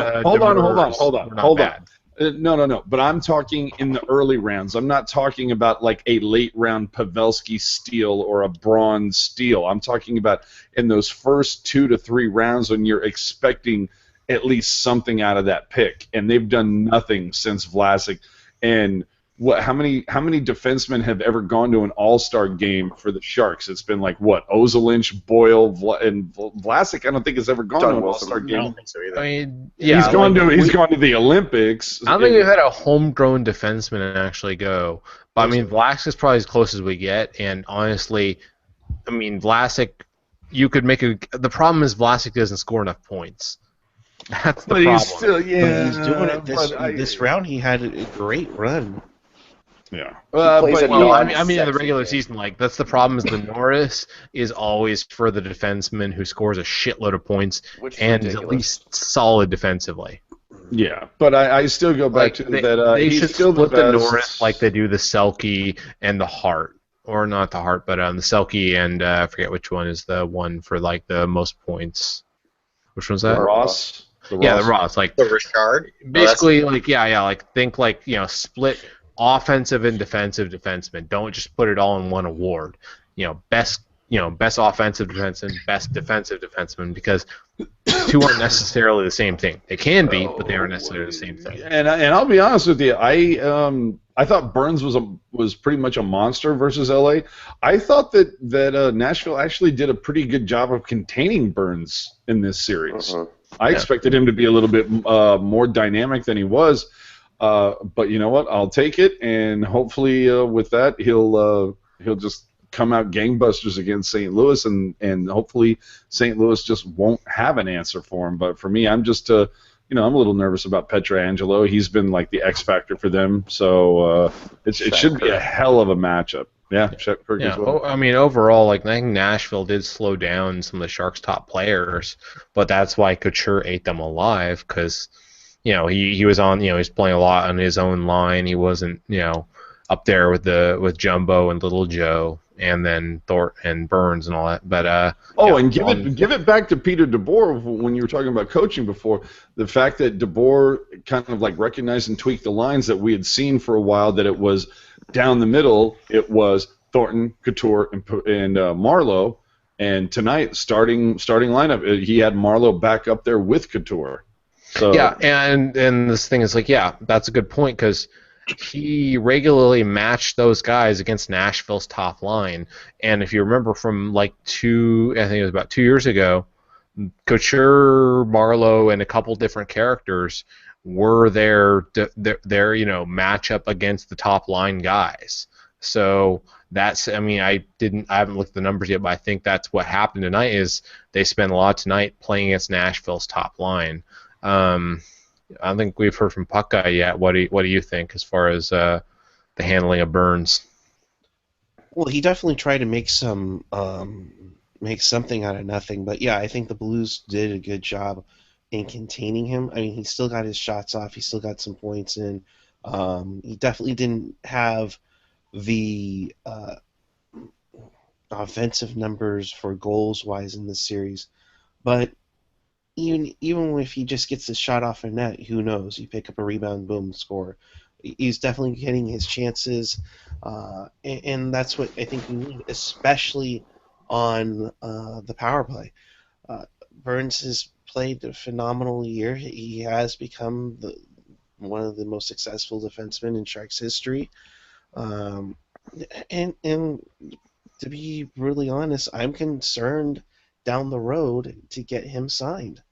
No. But I'm talking in the early rounds. I'm not talking about like a late round Pavelski steal or a Braun steal. I'm talking about in those first 2 to 3 rounds when you're expecting at least something out of that pick, and they've done nothing since Vlasic. And how many defensemen have ever gone to an All-Star game for the Sharks? It's been like what, Ozolinsh, Boyle, and Vlasic. I don't think has ever gone to an All-Star game. I don't think so either. I mean, yeah, he's gone to the Olympics. I don't think we've had a homegrown defenseman actually go. But I mean, Vlasic is probably as close as we get. And honestly, I mean, Vlasic you could make the problem is Vlasic doesn't score enough points. That's the But problem. he's still, But he's doing it this round. He had a great run. Yeah. plays a Well, non- I mean, in the sexy regular game. season, like that's the problem is the Norris is always for the defenseman who scores a shitload of points Which is and is at ridiculous. least solid defensively. Yeah, but I still go back Like to they, that. they He's should still split the the best. Norris like they do the Selke and the Hart, or not the Hart, but the Selke and I forget which one is the one for like the most points. Which one's The that? Ross. Yeah, the Ross. Like The Richard. basically, like like think like split offensive and defensive defensemen. Don't just put it all in one award. Best offensive defenseman, best defensive defenseman, because two aren't necessarily the same thing. They can be, but they aren't necessarily the same thing. And I'll be honest with you, I thought Burns was pretty much a monster versus LA. I thought that Nashville actually did a pretty good job of containing Burns in this series. I expected him to be a little bit more dynamic than he was, but you know what? I'll take it, and hopefully with that he'll just come out gangbusters against St. Louis, and hopefully St. Louis just won't have an answer for him. But for me, I'm just I'm a little nervous about Pietrangelo. He's been like the X factor for them, so it should be a hell of a matchup. Yeah, Kirk as well. I mean, overall, like I think Nashville did slow down some of the Sharks' top players, but that's why Couture ate them alive because, he was on, he was playing a lot on his own line. He wasn't, up there with Jumbo and Little Joe, and then Thorpe and Burns and all that. But and give it back to Peter DeBoer when you were talking about coaching before. The fact that DeBoer kind of like recognized and tweaked the lines that we had seen for a while, that it was down the middle. It was Thornton, Couture, and Marleau. And tonight, starting lineup, he had Marleau back up there with Couture. So yeah, and this thing is like, that's a good point because he regularly matched those guys against Nashville's top line. And if you remember from I think it was about 2 years ago, Couture, Marleau, and a couple different characters were their matchup against the top line guys. So that's, I haven't looked at the numbers yet, but I think that's what happened tonight is they spent a lot tonight playing against Nashville's top line. I don't think we've heard from Puck Guy yet. What do you think as far as the handling of Burns? Well, he definitely tried to make something out of nothing. But yeah, I think the Blues did a good job in containing him. I mean, he still got his shots off. He still got some points in. He definitely didn't have the offensive numbers for goals wise in this series, but even if he just gets a shot off a net, who knows? You pick up a rebound, boom, score. He's definitely getting his chances, and that's what I think we need, especially on the power play. Burns has played a phenomenal year. He has become one of the most successful defensemen in Sharks history. And to be brutally honest, I'm concerned down the road to get him signed,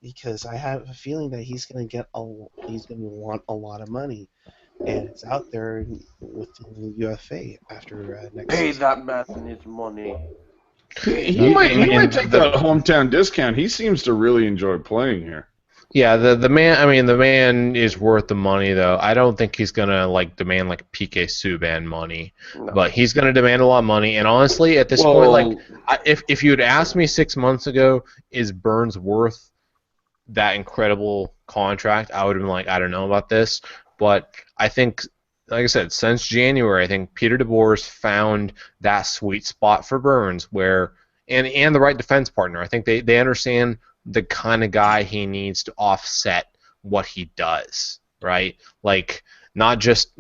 because I have a feeling that he's going to want a lot of money, and it's out there within the UFA after next Pay season. that man his money. He might take that hometown discount. He seems to really enjoy playing here. Yeah, the man is worth the money though. I don't think he's gonna demand PK Subban money, No. but he's gonna demand a lot of money. And honestly, at this point, if you had asked me 6 months ago, is Burns worth that incredible contract? I would have been like, I don't know about this. But I think, like I said, since January, I think Peter DeBoer's found that sweet spot for Burns, and the right defense partner. I think they understand the kind of guy he needs to offset what he does, right? Not just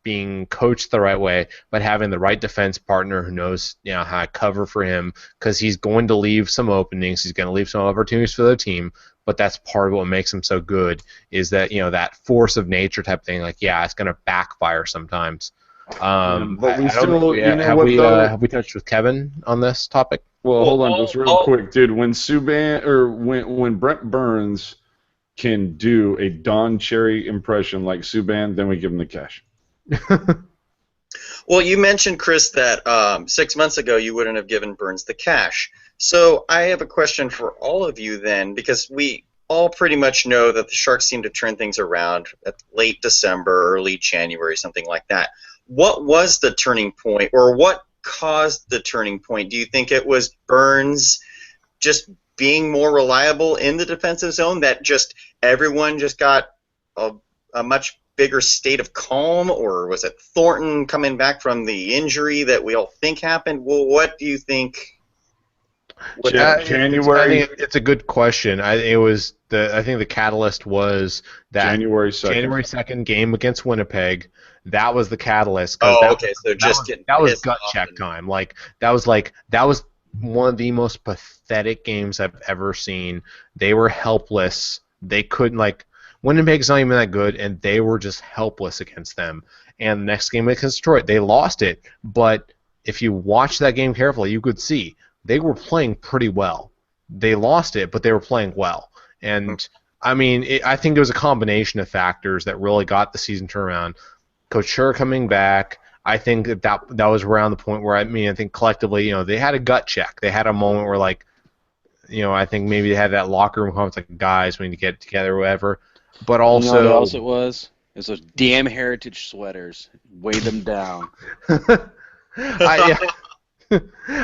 being coached the right way, but having the right defense partner who knows how to cover for him, because he's going to leave some openings, he's going to leave some opportunities for the team. But that's part of what makes him so good, is that that force of nature type thing. It's going to backfire sometimes. But we have we touched with Kevin on this topic? Well, hold on, just real quick, dude. When Subban or when Brent Burns can do a Don Cherry impression like Subban, then we give him the cash. Well, you mentioned, Chris, that 6 months ago you wouldn't have given Burns the cash. So I have a question for all of you then, because we all pretty much know that the Sharks seem to turn things around at late December, early January, something like that. What was the turning point, or what caused the turning point? Do you think it was Burns just being more reliable in the defensive zone, that just everyone just got a, a much bigger state of calm, or was it Thornton coming back from the injury that we all think happened? Well, what do you think? What I January think it's a good question. I think the catalyst was that January 2nd. January 2nd game against Winnipeg. That was the catalyst because Oh, okay. So just getting that was pissed gut off check and time. That was one of the most pathetic games I've ever seen. They were helpless. They couldn't Winnipeg's not even that good, and they were just helpless against them. And the next game against Detroit, they lost it. But if you watch that game carefully, you could see they were playing pretty well. They lost it, but they were playing well. And I mean, I think it was a combination of factors that really got the season turned around. Couture coming back. I think that was around the point where I think collectively, they had a gut check. They had a moment where I think maybe they had that locker room conference like, guys, we need to get together or whatever. But You know what also, else it was? It's those damn heritage sweaters. Weigh them down. I,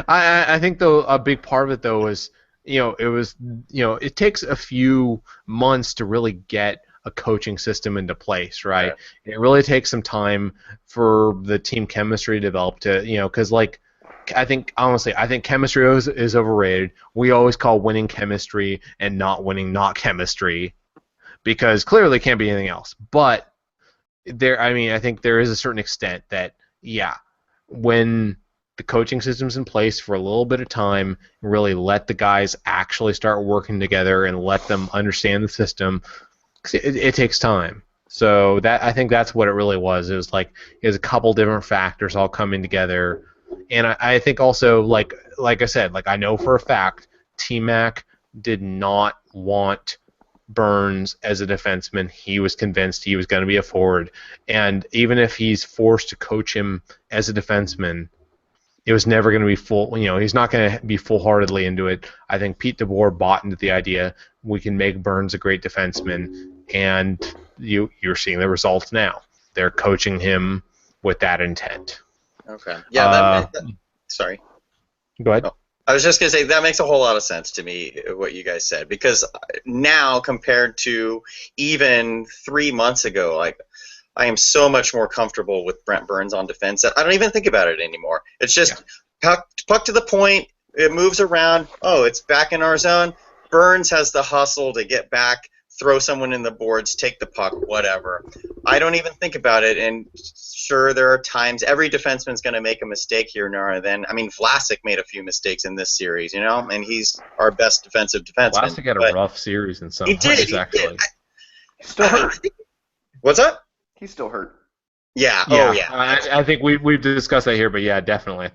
I think though a big part of it though was it takes a few months to really get a coaching system into place, right? It really takes some time for the team chemistry to develop because I think chemistry is overrated. We always call winning chemistry and not winning not chemistry because clearly it can't be anything else. But I think there is a certain extent that when the coaching system's in place for a little bit of time, really let the guys actually start working together and let them understand the system. It takes time. So I think that's what it really was. It was a couple different factors all coming together, and I think also like I said, I know for a fact T-Mac did not want Burns as a defenseman. He was convinced he was going to be a forward, and even if he's forced to coach him as a defenseman, it was never going to be full. He's not going to be full-heartedly into it. I think Pete DeBoer bought into the idea we can make Burns a great defenseman, and you're seeing the results now. They're coaching him with that intent. okay. Yeah, sorry. Go ahead. Oh, I was just going to say that makes a whole lot of sense to me, what you guys said, because now compared to even 3 months ago, I am so much more comfortable with Brent Burns on defense that I don't even think about it anymore. It's just puck to the point, it moves around, oh, it's back in our zone. Burns has the hustle to get back, throw someone in the boards, take the puck, whatever. I don't even think about it, and sure, there are times every defenseman's going to make a mistake here and then. I mean, Vlasic made a few mistakes in this series, and he's our best defensive defenseman. Vlasic had a rough series in some ways, actually. Still hurt. What's up? He's still hurt. Yeah. Yeah. Oh, yeah. I think we've discussed that here, but yeah, definitely.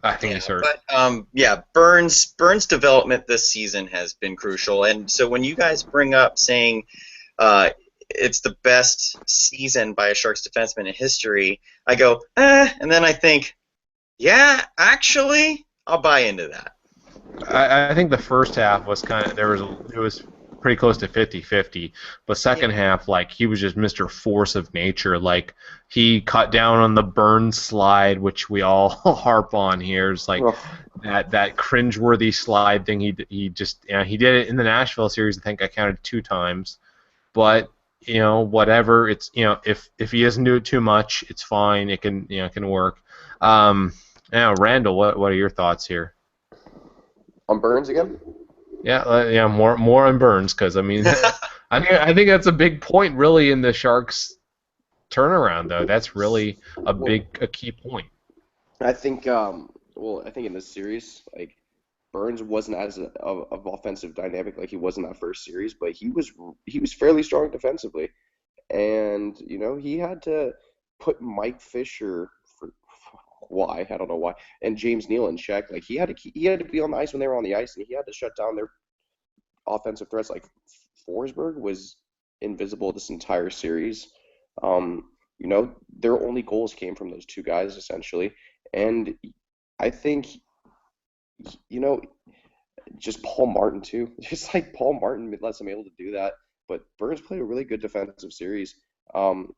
I think he's hurt. But Burns' development this season has been crucial, and so when you guys bring up saying it's the best season by a Sharks defenseman in history, I go, and then I think, yeah, actually, I'll buy into that. I think the first half was it was pretty close to 50-50, but second half, he was just Mr. Force of Nature. He cut down on the Burns slide, which we all harp on here. It's that cringeworthy slide thing. He did it in the Nashville series. I think I counted 2 times, but whatever. It's if he doesn't do it too much, it's fine. It can work. Now, Randall, what are your thoughts here? On Burns again? Yeah, more on Burns because I think that's a big point really in the Sharks' turnaround though. That's really a key point. I think I think in this series, Burns wasn't as of offensive dynamic like he was in that first series, but he was fairly strong defensively, and he had to put Mike Fisher for why I don't know why, and James Neal in check. He had to be on the ice when they were on the ice, and he had to shut down their offensive threats. Forsberg was invisible this entire series. You know, their only goals came from those two guys essentially, and I think you know just Paul Martin too. Just like Paul Martin lets him able to do that. But Burns played a really good defensive series.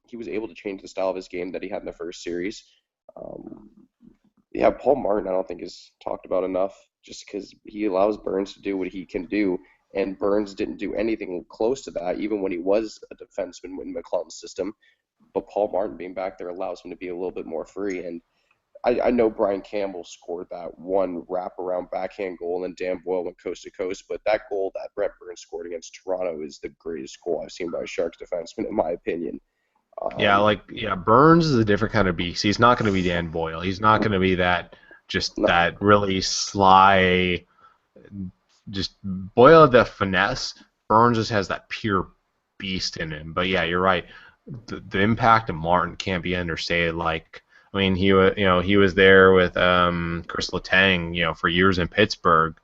He was able to change the style of his game that he had in the first series. Um, yeah, Paul Martin I don't think is talked about enough just because he allows Burns to do what he can do. And Burns didn't do anything close to that, even when he was a defenseman in McClellan's system. But Paul Martin being back there allows him to be a little bit more free. And I know Brian Campbell scored that one wraparound backhand goal, and Dan Boyle went coast to coast. But that goal that Brett Burns scored against Toronto is the greatest goal I've seen by a Sharks defenseman, in my opinion. Um, Burns is a different kind of beast. He's not going to be Dan Boyle. He's not going to be no, that really sly, just Boyle the finesse. Burns just has that pure beast in him. But yeah, you're right. The impact of Martin can't be understated. Like, I mean, he was there with Chris Letang, for years in Pittsburgh.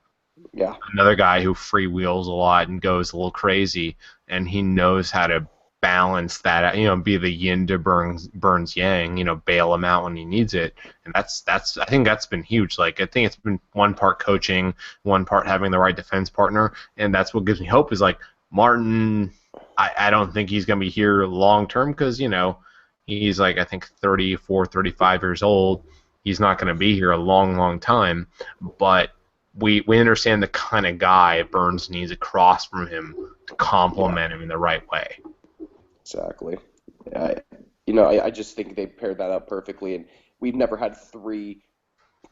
yeah, Another guy who freewheels a lot and goes a little crazy, and he knows how to balance that. Be the yin to Burns yang. Bail him out when he needs it, and that's I think that's been huge. Like, I think it's been one part coaching, one part having the right defense partner, and that's what gives me hope. Is like Martin. I don't think he's going to be here long term because he's like I think 34, 35 years old. He's not going to be here a long, long time, but we understand the kind of guy Burns needs across from him to yeah, complement him in the right way. exactly. I just think they paired that up perfectly, and we've never had three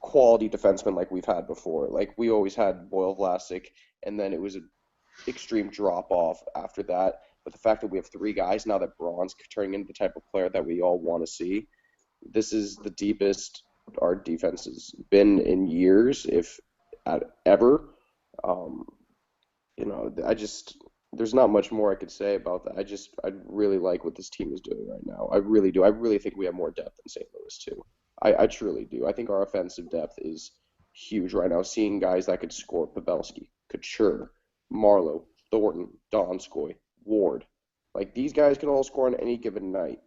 quality defensemen like we've had before. Like we always had Boyle, Vlasic, and then it was an extreme drop off after that. But the fact that we have three guys now that Braun's turning into the type of player that we all want to see, this is the deepest our defense has been in years, if ever. Um, I just there's not much more I could say about that. I really like what this team is doing right now. I really do. I really think we have more depth than St. Louis too. I truly do. I think our offensive depth is huge right now. Seeing guys that could score: Pavelski, Couture, Marlowe, Thornton, Donskoy, Ward. Like these guys can all score on any given night.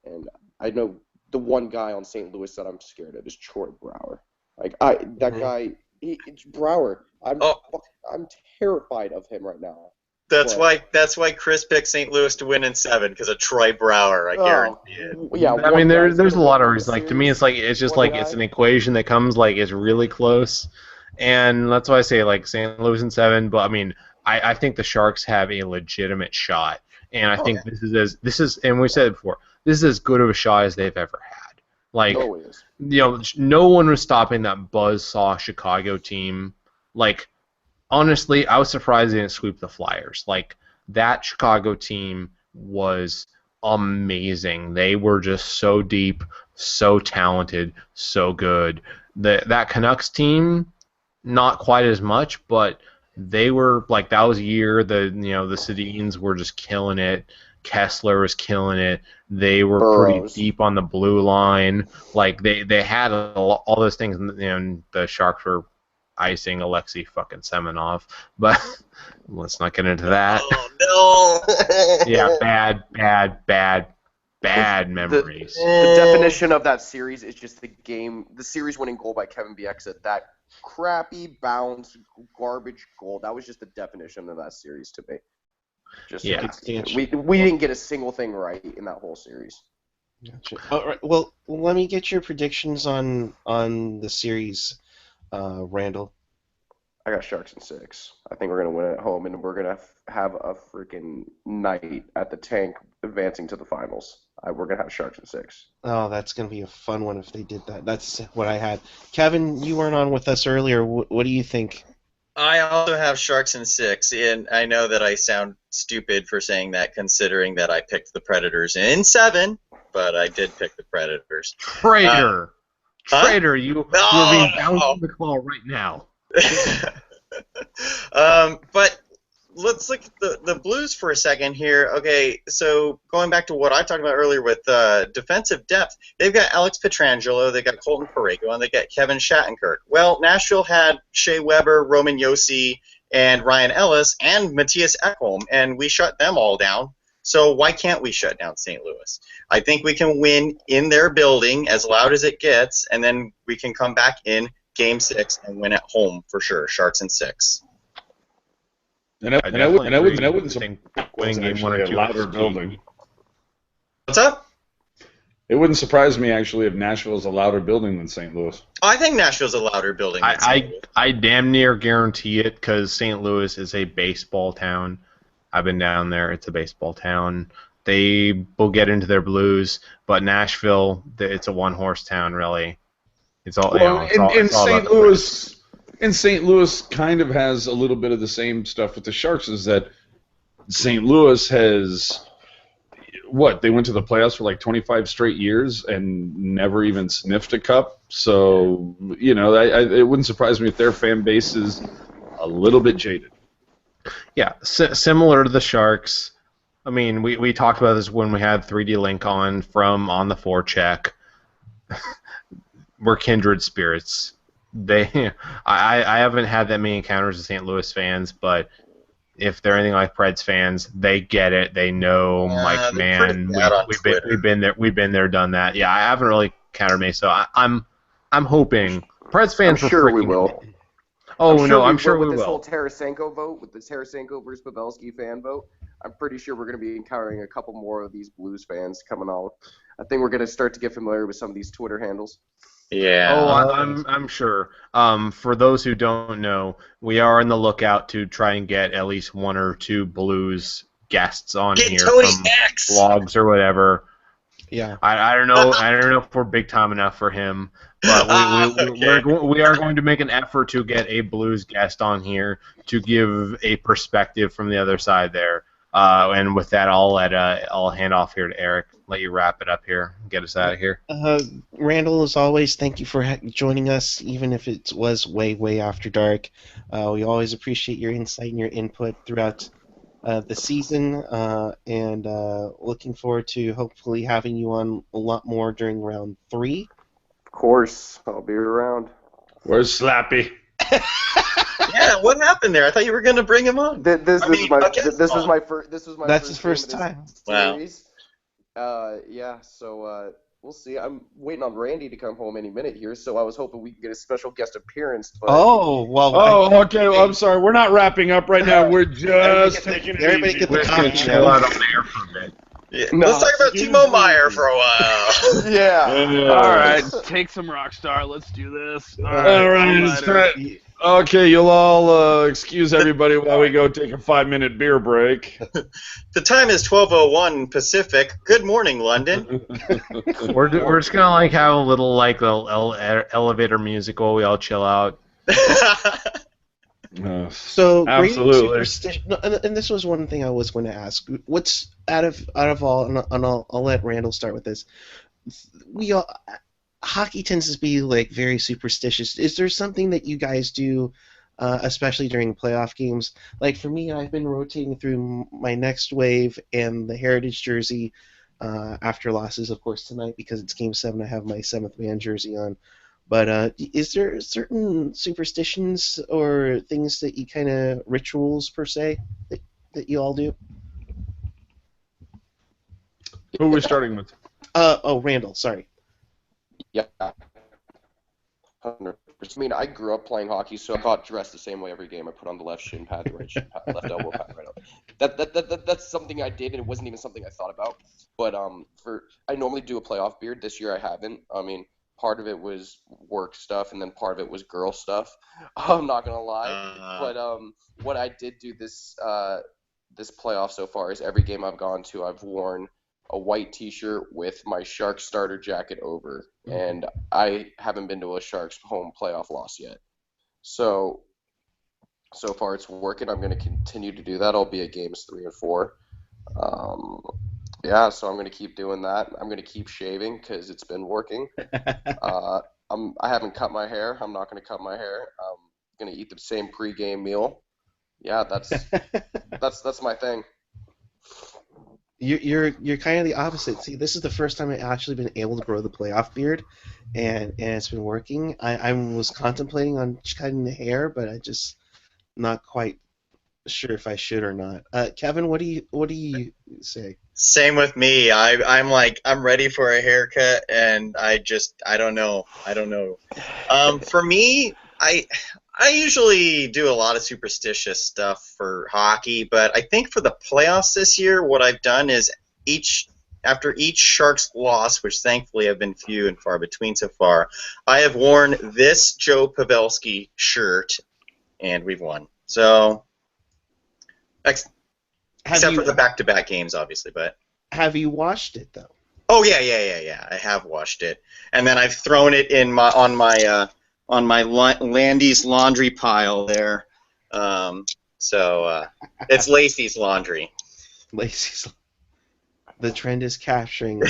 And I know the one guy on St. Louis that I'm scared of is Troy Brower. Like that Hmm. guy, it's Brower. Oh, I'm terrified of him right now. that's But why Chris picked St. Louis to win in 7 because of Troy Brower. I guarantee it. yeah, I mean, one guy's there's gonna a lot win of the reasons. Like, to me, series. it's just One like it's guy. an equation that comes like it's really close, and that's why I say like St. Louis in 7. But I mean, I think the Sharks have a legitimate shot, and I Oh think yeah. and we said it before, this is as good of a shot as they've ever had. Like, Oh, it is. no one was stopping that buzzsaw Chicago team. Like, honestly, I was surprised they didn't sweep the Flyers. Like, that Chicago team was amazing. They were just so deep, so talented, so good. That Canucks team, not quite as much, but they were like that was a year the Sedins were just killing it. Kessler was killing it. They were pretty Burrows. deep on the blue line. Like they had all those things, and the Sharks were icing Alexei fucking Semenov. But let's not get into that. Oh Yeah, no! bad The memories. the definition of that series is just the series-winning goal by Kevin Bieksa. That crappy bounce garbage goal. That was just the definition of that series to me. Just Yeah. Good stance. we didn't get a single thing right in that whole series. Gotcha. All right. Well, let me get your predictions on the series, Randall. I got Sharks in 6. I think we're gonna win at home, and we're gonna have a freaking night at the tank, advancing to the finals. We're gonna have Sharks in 6. Oh, that's gonna be a fun one if they did that. That's what I had. Kevin, you weren't on with us earlier. What do you think? I also have Sharks in 6, and I know that I sound stupid for saying that, considering that I picked the Predators in 7, but I did pick the Predators. Traitor, Huh? traitor! You are being bounced No! in the claw right now. But let's look at the Blues for a second here. Okay, so going back to what I talked about earlier with defensive depth, they've got Alex Pietrangelo, they've got Colton Parayko, and they got Kevin Shattenkirk. Well, Nashville had Shea Weber, Roman Yossi, and Ryan Ellis, and Matthias Ekholm, and we shut them all down. So why can't we shut down St. Louis? I think we can win in their building as loud as it gets, and then we can come back in Game 6 and win at home for sure. Sharks in 6. And I definitely wouldn't think surprise winning game 1 actually or a 2 louder is key. building. What's up? It wouldn't surprise me actually if Nashville's a louder building than St. Louis. I think Nashville's a louder building than St. Louis. I damn near guarantee it because St. Louis is a baseball town. I've been down there. It's a baseball town. They will get into their blues, but Nashville, it's a one-horse town, really. It's all. Well, it's all St. about the Louis, and St. Louis kind of has a little bit of the same stuff with the Sharks. Is that St. Louis has what? They went to the playoffs for like 25 straight years and never even sniffed a cup. So it wouldn't surprise me if their fan base is a little bit jaded. Yeah, similar to the Sharks. I mean, we talked about this when we had 3D Link from On the Forecheck. We're kindred spirits. I haven't had that many encounters with St. Louis fans, but if they're anything like Preds fans, they get it. They know Mike Mann. We've been there, done that. Yeah, I haven't really encountered me, so I'm hoping Preds fans. I'm sure we will. I'm sure we with this will. whole Tarasenko vote, with the Tarasenko versus Pavelski fan vote, I'm pretty sure we're going to be encountering a couple more of these Blues fans coming on. I think we're going to start to get familiar with some of these Twitter handles. Yeah. Oh, I'm sure. For those who don't know, we are on the lookout to try and get at least 1 or 2 Blues guests on Get here Tony from X! blogs or whatever. Yeah. I don't know. I don't know if we're big time enough for him, but we are going to make an effort to get a Blues guest on here to give a perspective from the other side there. And with that, I'll hand off here to Eric. Let you wrap it up here. Get us out of here. Randall, as always, thank you for joining us, even if it was way, way after dark. We always appreciate your insight and your input throughout the season, and looking forward to hopefully having you on a lot more during round 3. Of course, I'll be around. Where's Slappy? Yeah, what happened there? I thought you were going to bring him on. This was my first. That's his first time. Series. Wow. So we'll see. I'm waiting on Randy to come home any minute here, so I was hoping we could get a special guest appearance. But... Okay. Well, I'm sorry. We're not wrapping up right now. We're just taking it easy. Everybody get the coffee chill out on there for a bit. Yeah. Let's talk about Timo Meyer for a while. Yeah. All right, take some Rockstar. Let's do this. All right. Okay, you'll all excuse everybody while we go take a 5-minute beer break. The time is 12:01 Pacific. Good morning, London. We're just gonna have a little elevator music while we all chill out. So absolutely. And this was one thing I was going to ask. What's out of all, and I'll let Randall start with this. Hockey tends to be like very superstitious. Is there something that you guys do, especially during playoff games? Like for me, I've been rotating through my next wave and the Heritage jersey after losses, of course, tonight because it's Game 7. I have my 7th man jersey on. But is there certain superstitions or things that you kind of rituals per se that you all do? Who are we starting with? Randall. Sorry. Yeah. 100%. I mean, I grew up playing hockey, so I got dressed the same way every game. I put on the left shin pad, the right shin pad, left elbow pad, right elbow. That's something I did, and it wasn't even something I thought about. But I normally do a playoff beard. This year I haven't. I mean, part of it was work stuff, and then part of it was girl stuff. I'm not gonna lie. But what I did do this playoff so far is every game I've gone to, I've worn a white T-shirt with my Sharks starter jacket over, and I haven't been to a Sharks home playoff loss yet. So far it's working. I'm going to continue to do that. I'll be at games 3 and 4. So I'm going to keep doing that. I'm going to keep shaving because it's been working. I haven't cut my hair. I'm not going to cut my hair. I'm going to eat the same pregame meal. Yeah, that's my thing. You're kind of the opposite. See, this is the first time I've actually been able to grow the playoff beard, and it's been working. I was contemplating on cutting the hair, but I just not quite sure if I should or not. Kevin, what do you say? Same with me. I'm ready for a haircut, and I don't know. I don't know. For me, I usually do a lot of superstitious stuff for hockey, but I think for the playoffs this year, what I've done is each after each Sharks loss, which thankfully have been few and far between so far, I have worn this Joe Pavelski shirt, and we've won. So, Have except for you the back-to-back games, obviously, but. have you watched it though? Oh yeah. I have watched it, and then I've thrown it in my Landy's laundry pile there. So it's Lacey's laundry. Lacey's. The trend is capturing.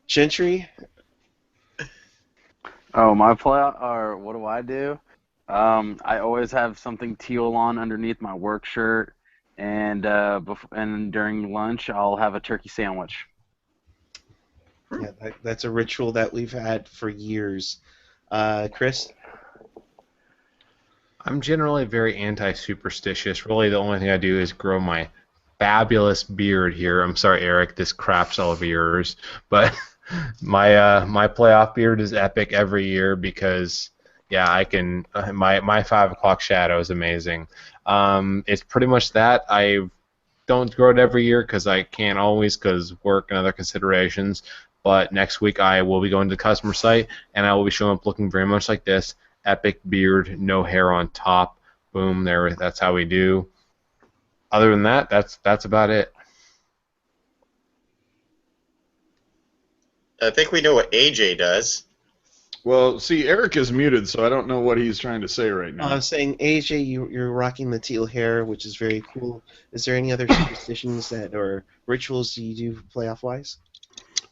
Gentry. Oh, my play or what do I do? I always have something teal on underneath my work shirt, and and during lunch I'll have a turkey sandwich. Yeah, that's a ritual that we've had for years. Chris. I'm generally very anti-superstitious. Really, the only thing I do is grow my fabulous beard here. I'm sorry, Eric, this craps all over yours, but my playoff beard is epic every year because yeah, I can my 5 o'clock shadow is amazing. It's pretty much that. I don't grow it every year because I can't always because work and other considerations. But next week I will be going to the customer site and I will be showing up looking very much like this. Epic beard, no hair on top. Boom, there. That's how we do. Other than that, that's about it. I think we know what AJ does. Well, see, Eric is muted, so I don't know what he's trying to say right now. I was saying, AJ, you're rocking the teal hair, which is very cool. Is there any other superstitions or rituals you do playoff wise?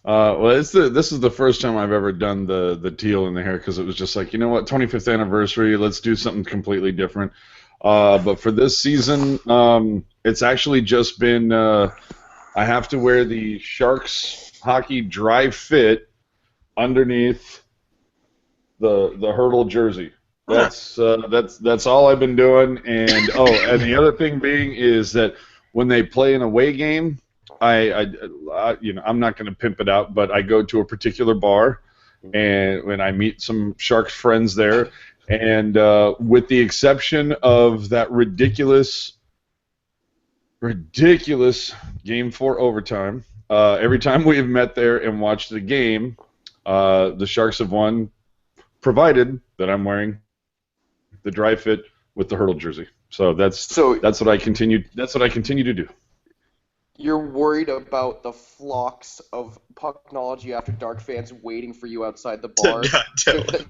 Well, this is the first time I've ever done the teal in the hair because it was just like, you know what, 25th anniversary, let's do something completely different. But for this season, it's actually just been I have to wear the Sharks hockey dry fit underneath the Hurdle jersey. That's all I've been doing. And and the other thing being is that when they play an away game, I'm not going to pimp it out, but I go to a particular bar, and when I meet some Sharks friends there, and with the exception of that ridiculous Game 4 overtime, every time we have met there and watched the game, the Sharks have won, provided that I'm wearing the dry fit with the Hurdle jersey. So that's what I continue. That's what I continue to do. You're worried about the flocks of Pucknology After Dark fans waiting for you outside the bar.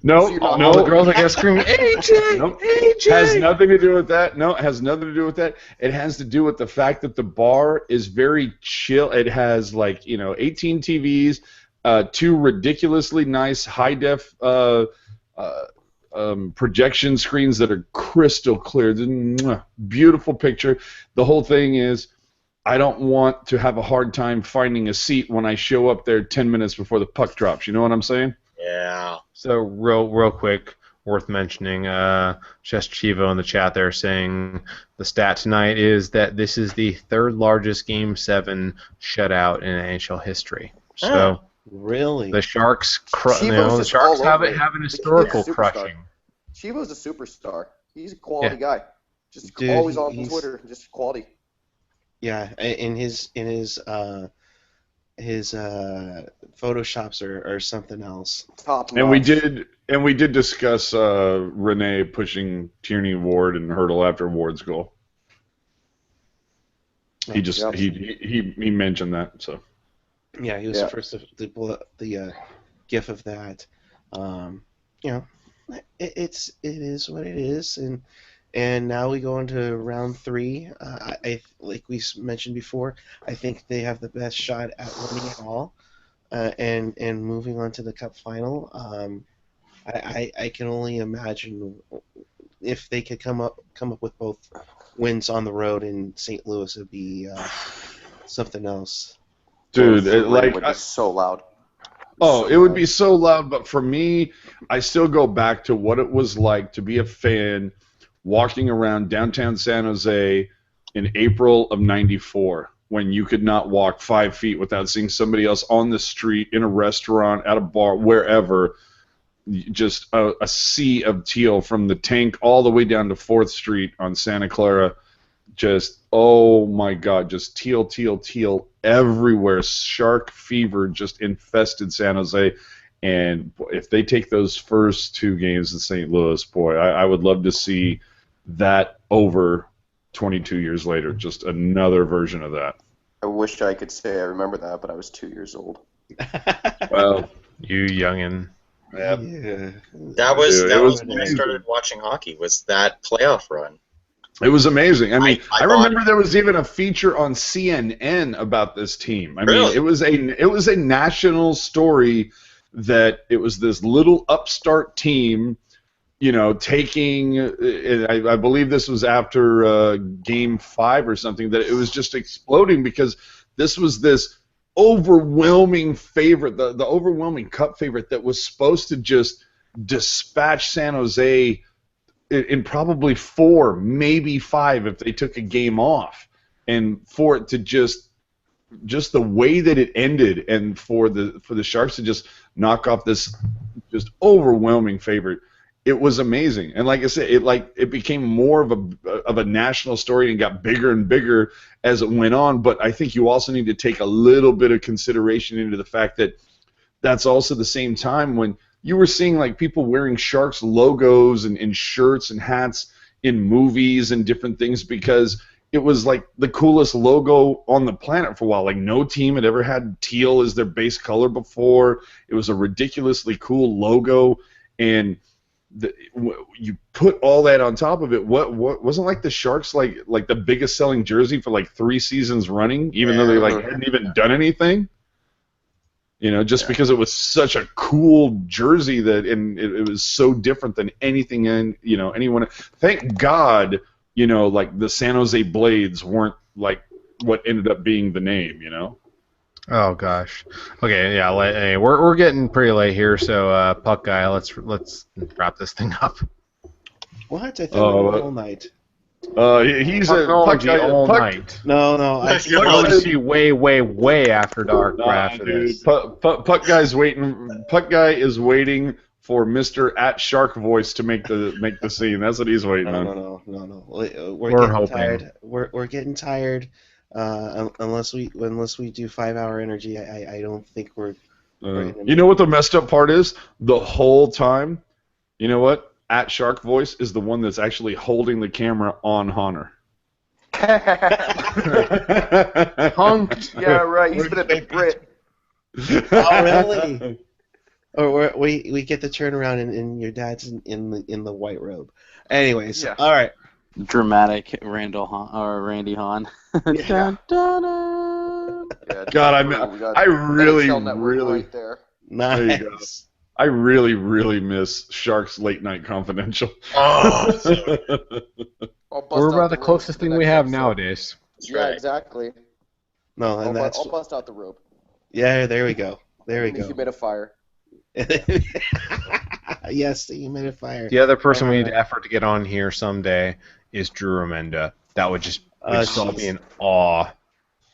No, All the girls are going to scream, AJ! Nope. AJ! Has nothing to do with that. No, it has nothing to do with that. It has to do with the fact that the bar is very chill. It has 18 TVs, 2 ridiculously nice high-def projection screens that are crystal clear. Beautiful picture. The whole thing is, I don't want to have a hard time finding a seat when I show up there 10 minutes before the puck drops. You know what I'm saying? Yeah. So real quick, worth mentioning, Chess Chivo in the chat there saying the stat tonight is that this is the 3rd largest Game 7 shutout in NHL history. So really, the Sharks, the Sharks have an historical crushing. Chivo's a superstar. He's a quality guy. Just Dude, always on Twitter, just quality. Yeah, in his photoshops are something else. Top notch. And we did discuss Renee pushing Tierney Ward and Hurdle after Ward's goal. He just he mentioned that. So yeah, he was the first to pull up the gif of that. It is what it is, and now we go into round 3. I like we mentioned before, I think they have the best shot at winning it all, and moving on to the Cup final. I can only imagine if they could come up with both wins on the road in St. Louis, it'd be something else. Dude, it would be so loud. It would be so loud, but for me, I still go back to what it was like to be a fan walking around downtown San Jose in April of '94 when you could not walk 5 feet without seeing somebody else on the street, in a restaurant, at a bar, wherever. Just a sea of teal from the tank all the way down to 4th Street on Santa Clara. Just, oh my God, just teal, teal, teal everywhere. Shark fever just infested San Jose. And if they take those first 2 games in St. Louis, boy, I would love to see that over 22 years later. Just another version of that. I wish I could say I remember that, but I was 2 years old. Well, You youngin. Yeah. That was Dude, that it was was when I amazing. started watching hockey. Was that playoff run? It was amazing. I mean, I I thought- remember there was even a feature on CNN about this team. I mean, Really? it was a national story that it was this little upstart team, you know, taking. I believe this was after Game 5 or something. That it was just exploding because this was this overwhelming favorite, the overwhelming Cup favorite that was supposed to just dispatch San Jose in probably 4, maybe 5 if they took a game off, and for it to just the way that it ended, and for the Sharks to just knock off this just overwhelming favorite, it was amazing. And like I said, it became more of a national story and got bigger and bigger as it went on. But I think you also need to take a little bit of consideration into the fact that that's also the same time when you were seeing like people wearing Sharks logos and shirts and hats in movies and different things because it was like the coolest logo on the planet for a while. Like no team had ever had teal as their base color before. It was a ridiculously cool logo, and you put all that on top of it. What wasn't like the Sharks like the biggest selling jersey for like 3 seasons running, even though they like hadn't even done anything. You know, just because it was such a cool jersey and it was so different than anything anyone. Thank God, you know, like the San Jose Blades weren't like what ended up being the name, you know. Oh gosh. Okay, yeah. Hey, we're getting pretty late here, so Puck guy, let's wrap this thing up. What? I thought we were all night. He's a Puck guy all Puck, night. No. Let's go. I want to see way after dark Nah, after dude. this. Puck guy's waiting. Puck guy is waiting for Mr. at Shark Voice to make the scene. That's what he's waiting on. No. We're Getting hoping. tired. We're getting tired. Unless we do 5-hour energy, I don't think we're. You know what the messed up part is? The whole time, you know what? At Shark Voice is the one that's actually holding the camera on Honor. Punked. Yeah, right. He's been at the Brit. Oh really? Or we get the turnaround and your dad's in the white robe. Anyways, Yeah. all right. Dramatic Randall Hahn, or Randy Hahn. Yeah. Dun, dun, dun. Yeah, God, we got I really, NHL Network really, right there. There you go. Nice. I really miss Sharks Late Night Confidential. Oh, I'll bust We're out about the rope closest for the thing we next have episode. nowadays. that's Yeah, right. exactly. No, and that's I'll bust out the rope. yeah. There we go. There we The go. humidifier. Yes, the humidifier. The other person we need to effort to get on here someday is Drew Remenda. That would just all be in awe.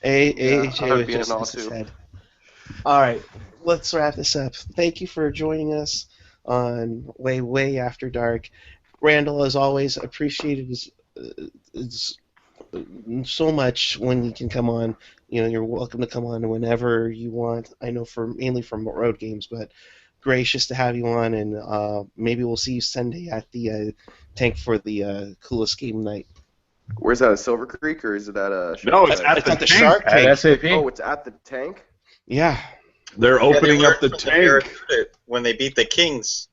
AJ I'd would be in just awe, miss his too. head. All right, let's wrap this up. Thank you for joining us on Way After Dark. Randall, as always, appreciated so much when you can come on. You know, you're welcome to come on whenever you want. I know mainly from road games, but gracious to have you on, and maybe we'll see you Sunday at the tank for the coolest game night. Where's that, at Silver Creek, or is it at a... No, it's It's at the Shark Tank. At SAP. Oh, it's at the tank? Yeah. They're Yeah, they opening up learned the from Barracuda tank. when they beat the Kings.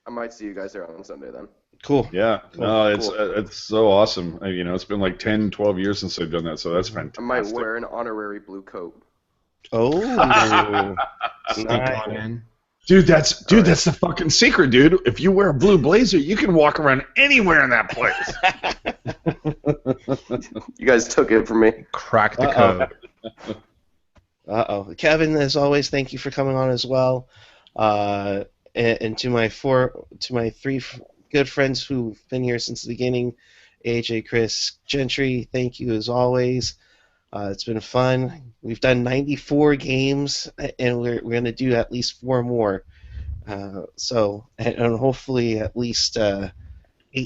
I might see you guys there on Sunday then. Cool. Yeah, no, Cool. it's so awesome. You know, it's been like 10, 12 years since they've done that, so that's I fantastic. might wear an honorary blue coat. Oh. Sneak Nice. on in. Dude, that's the fucking secret, dude. If you wear a blue blazer, you can walk around anywhere in that place. You guys took it from me. Crack the Uh-oh. code. Uh-oh. Kevin, as always, thank you for coming on as well. And to my good friends who've been here since the beginning. AJ, Chris, Gentry, thank you as always. It's been fun. We've done 94 games, and we're going to do at least 4 more. And hopefully at least 8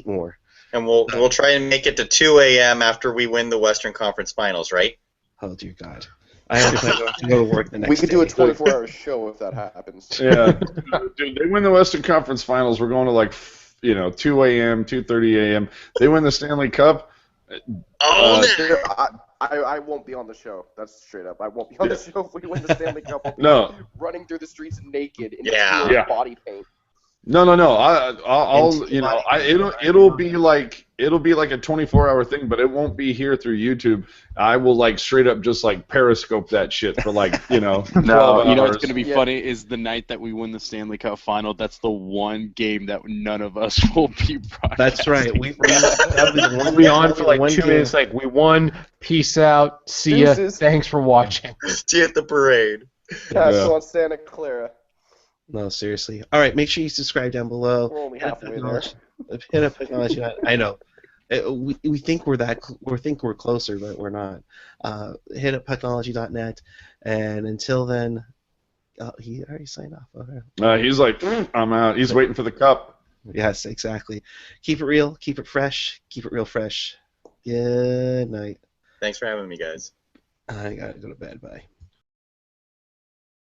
more. And we'll try and make it to 2 a.m. after we win the Western Conference Finals, right? Oh dear God, I hope I don't have to go to work the next We could day. do a 24-hour show if that happens. Yeah, dude, they win the Western Conference Finals. We're going to like 2 a.m., 2:30 a.m. They win the Stanley Cup. Oh, I won't be on the show. That's straight up. I won't be on the show if we win the Stanley Cup. I'll be No. running through the streets naked in Yeah. pure Yeah. body paint. No. It'll be like a 24-hour thing, but it won't be here through YouTube. I will like straight up just like Periscope that shit for like 12 hours. You know what's gonna be Yeah. funny is the night that we win the Stanley Cup final. That's the one game that none of us will be broadcasting. That's right. That'll be the one. We'll be on for like one 2 game. minutes. Like, we won. Peace out. See ya. Deuces. Thanks for watching. see you at the parade. Castle on Santa Clara. No, seriously. All right, make sure you subscribe down below. We're only Hit up halfway there. Hit up Pucknology. I know. We think we're we're closer, but we're not. Hit up Pucknology.net, and until then, he already signed off. Okay. He's like, I'm out. He's waiting for the cup. Yes, exactly. Keep it real. Keep it fresh. Keep it real fresh. Good night. Thanks for having me, guys. I gotta go to bed. Bye.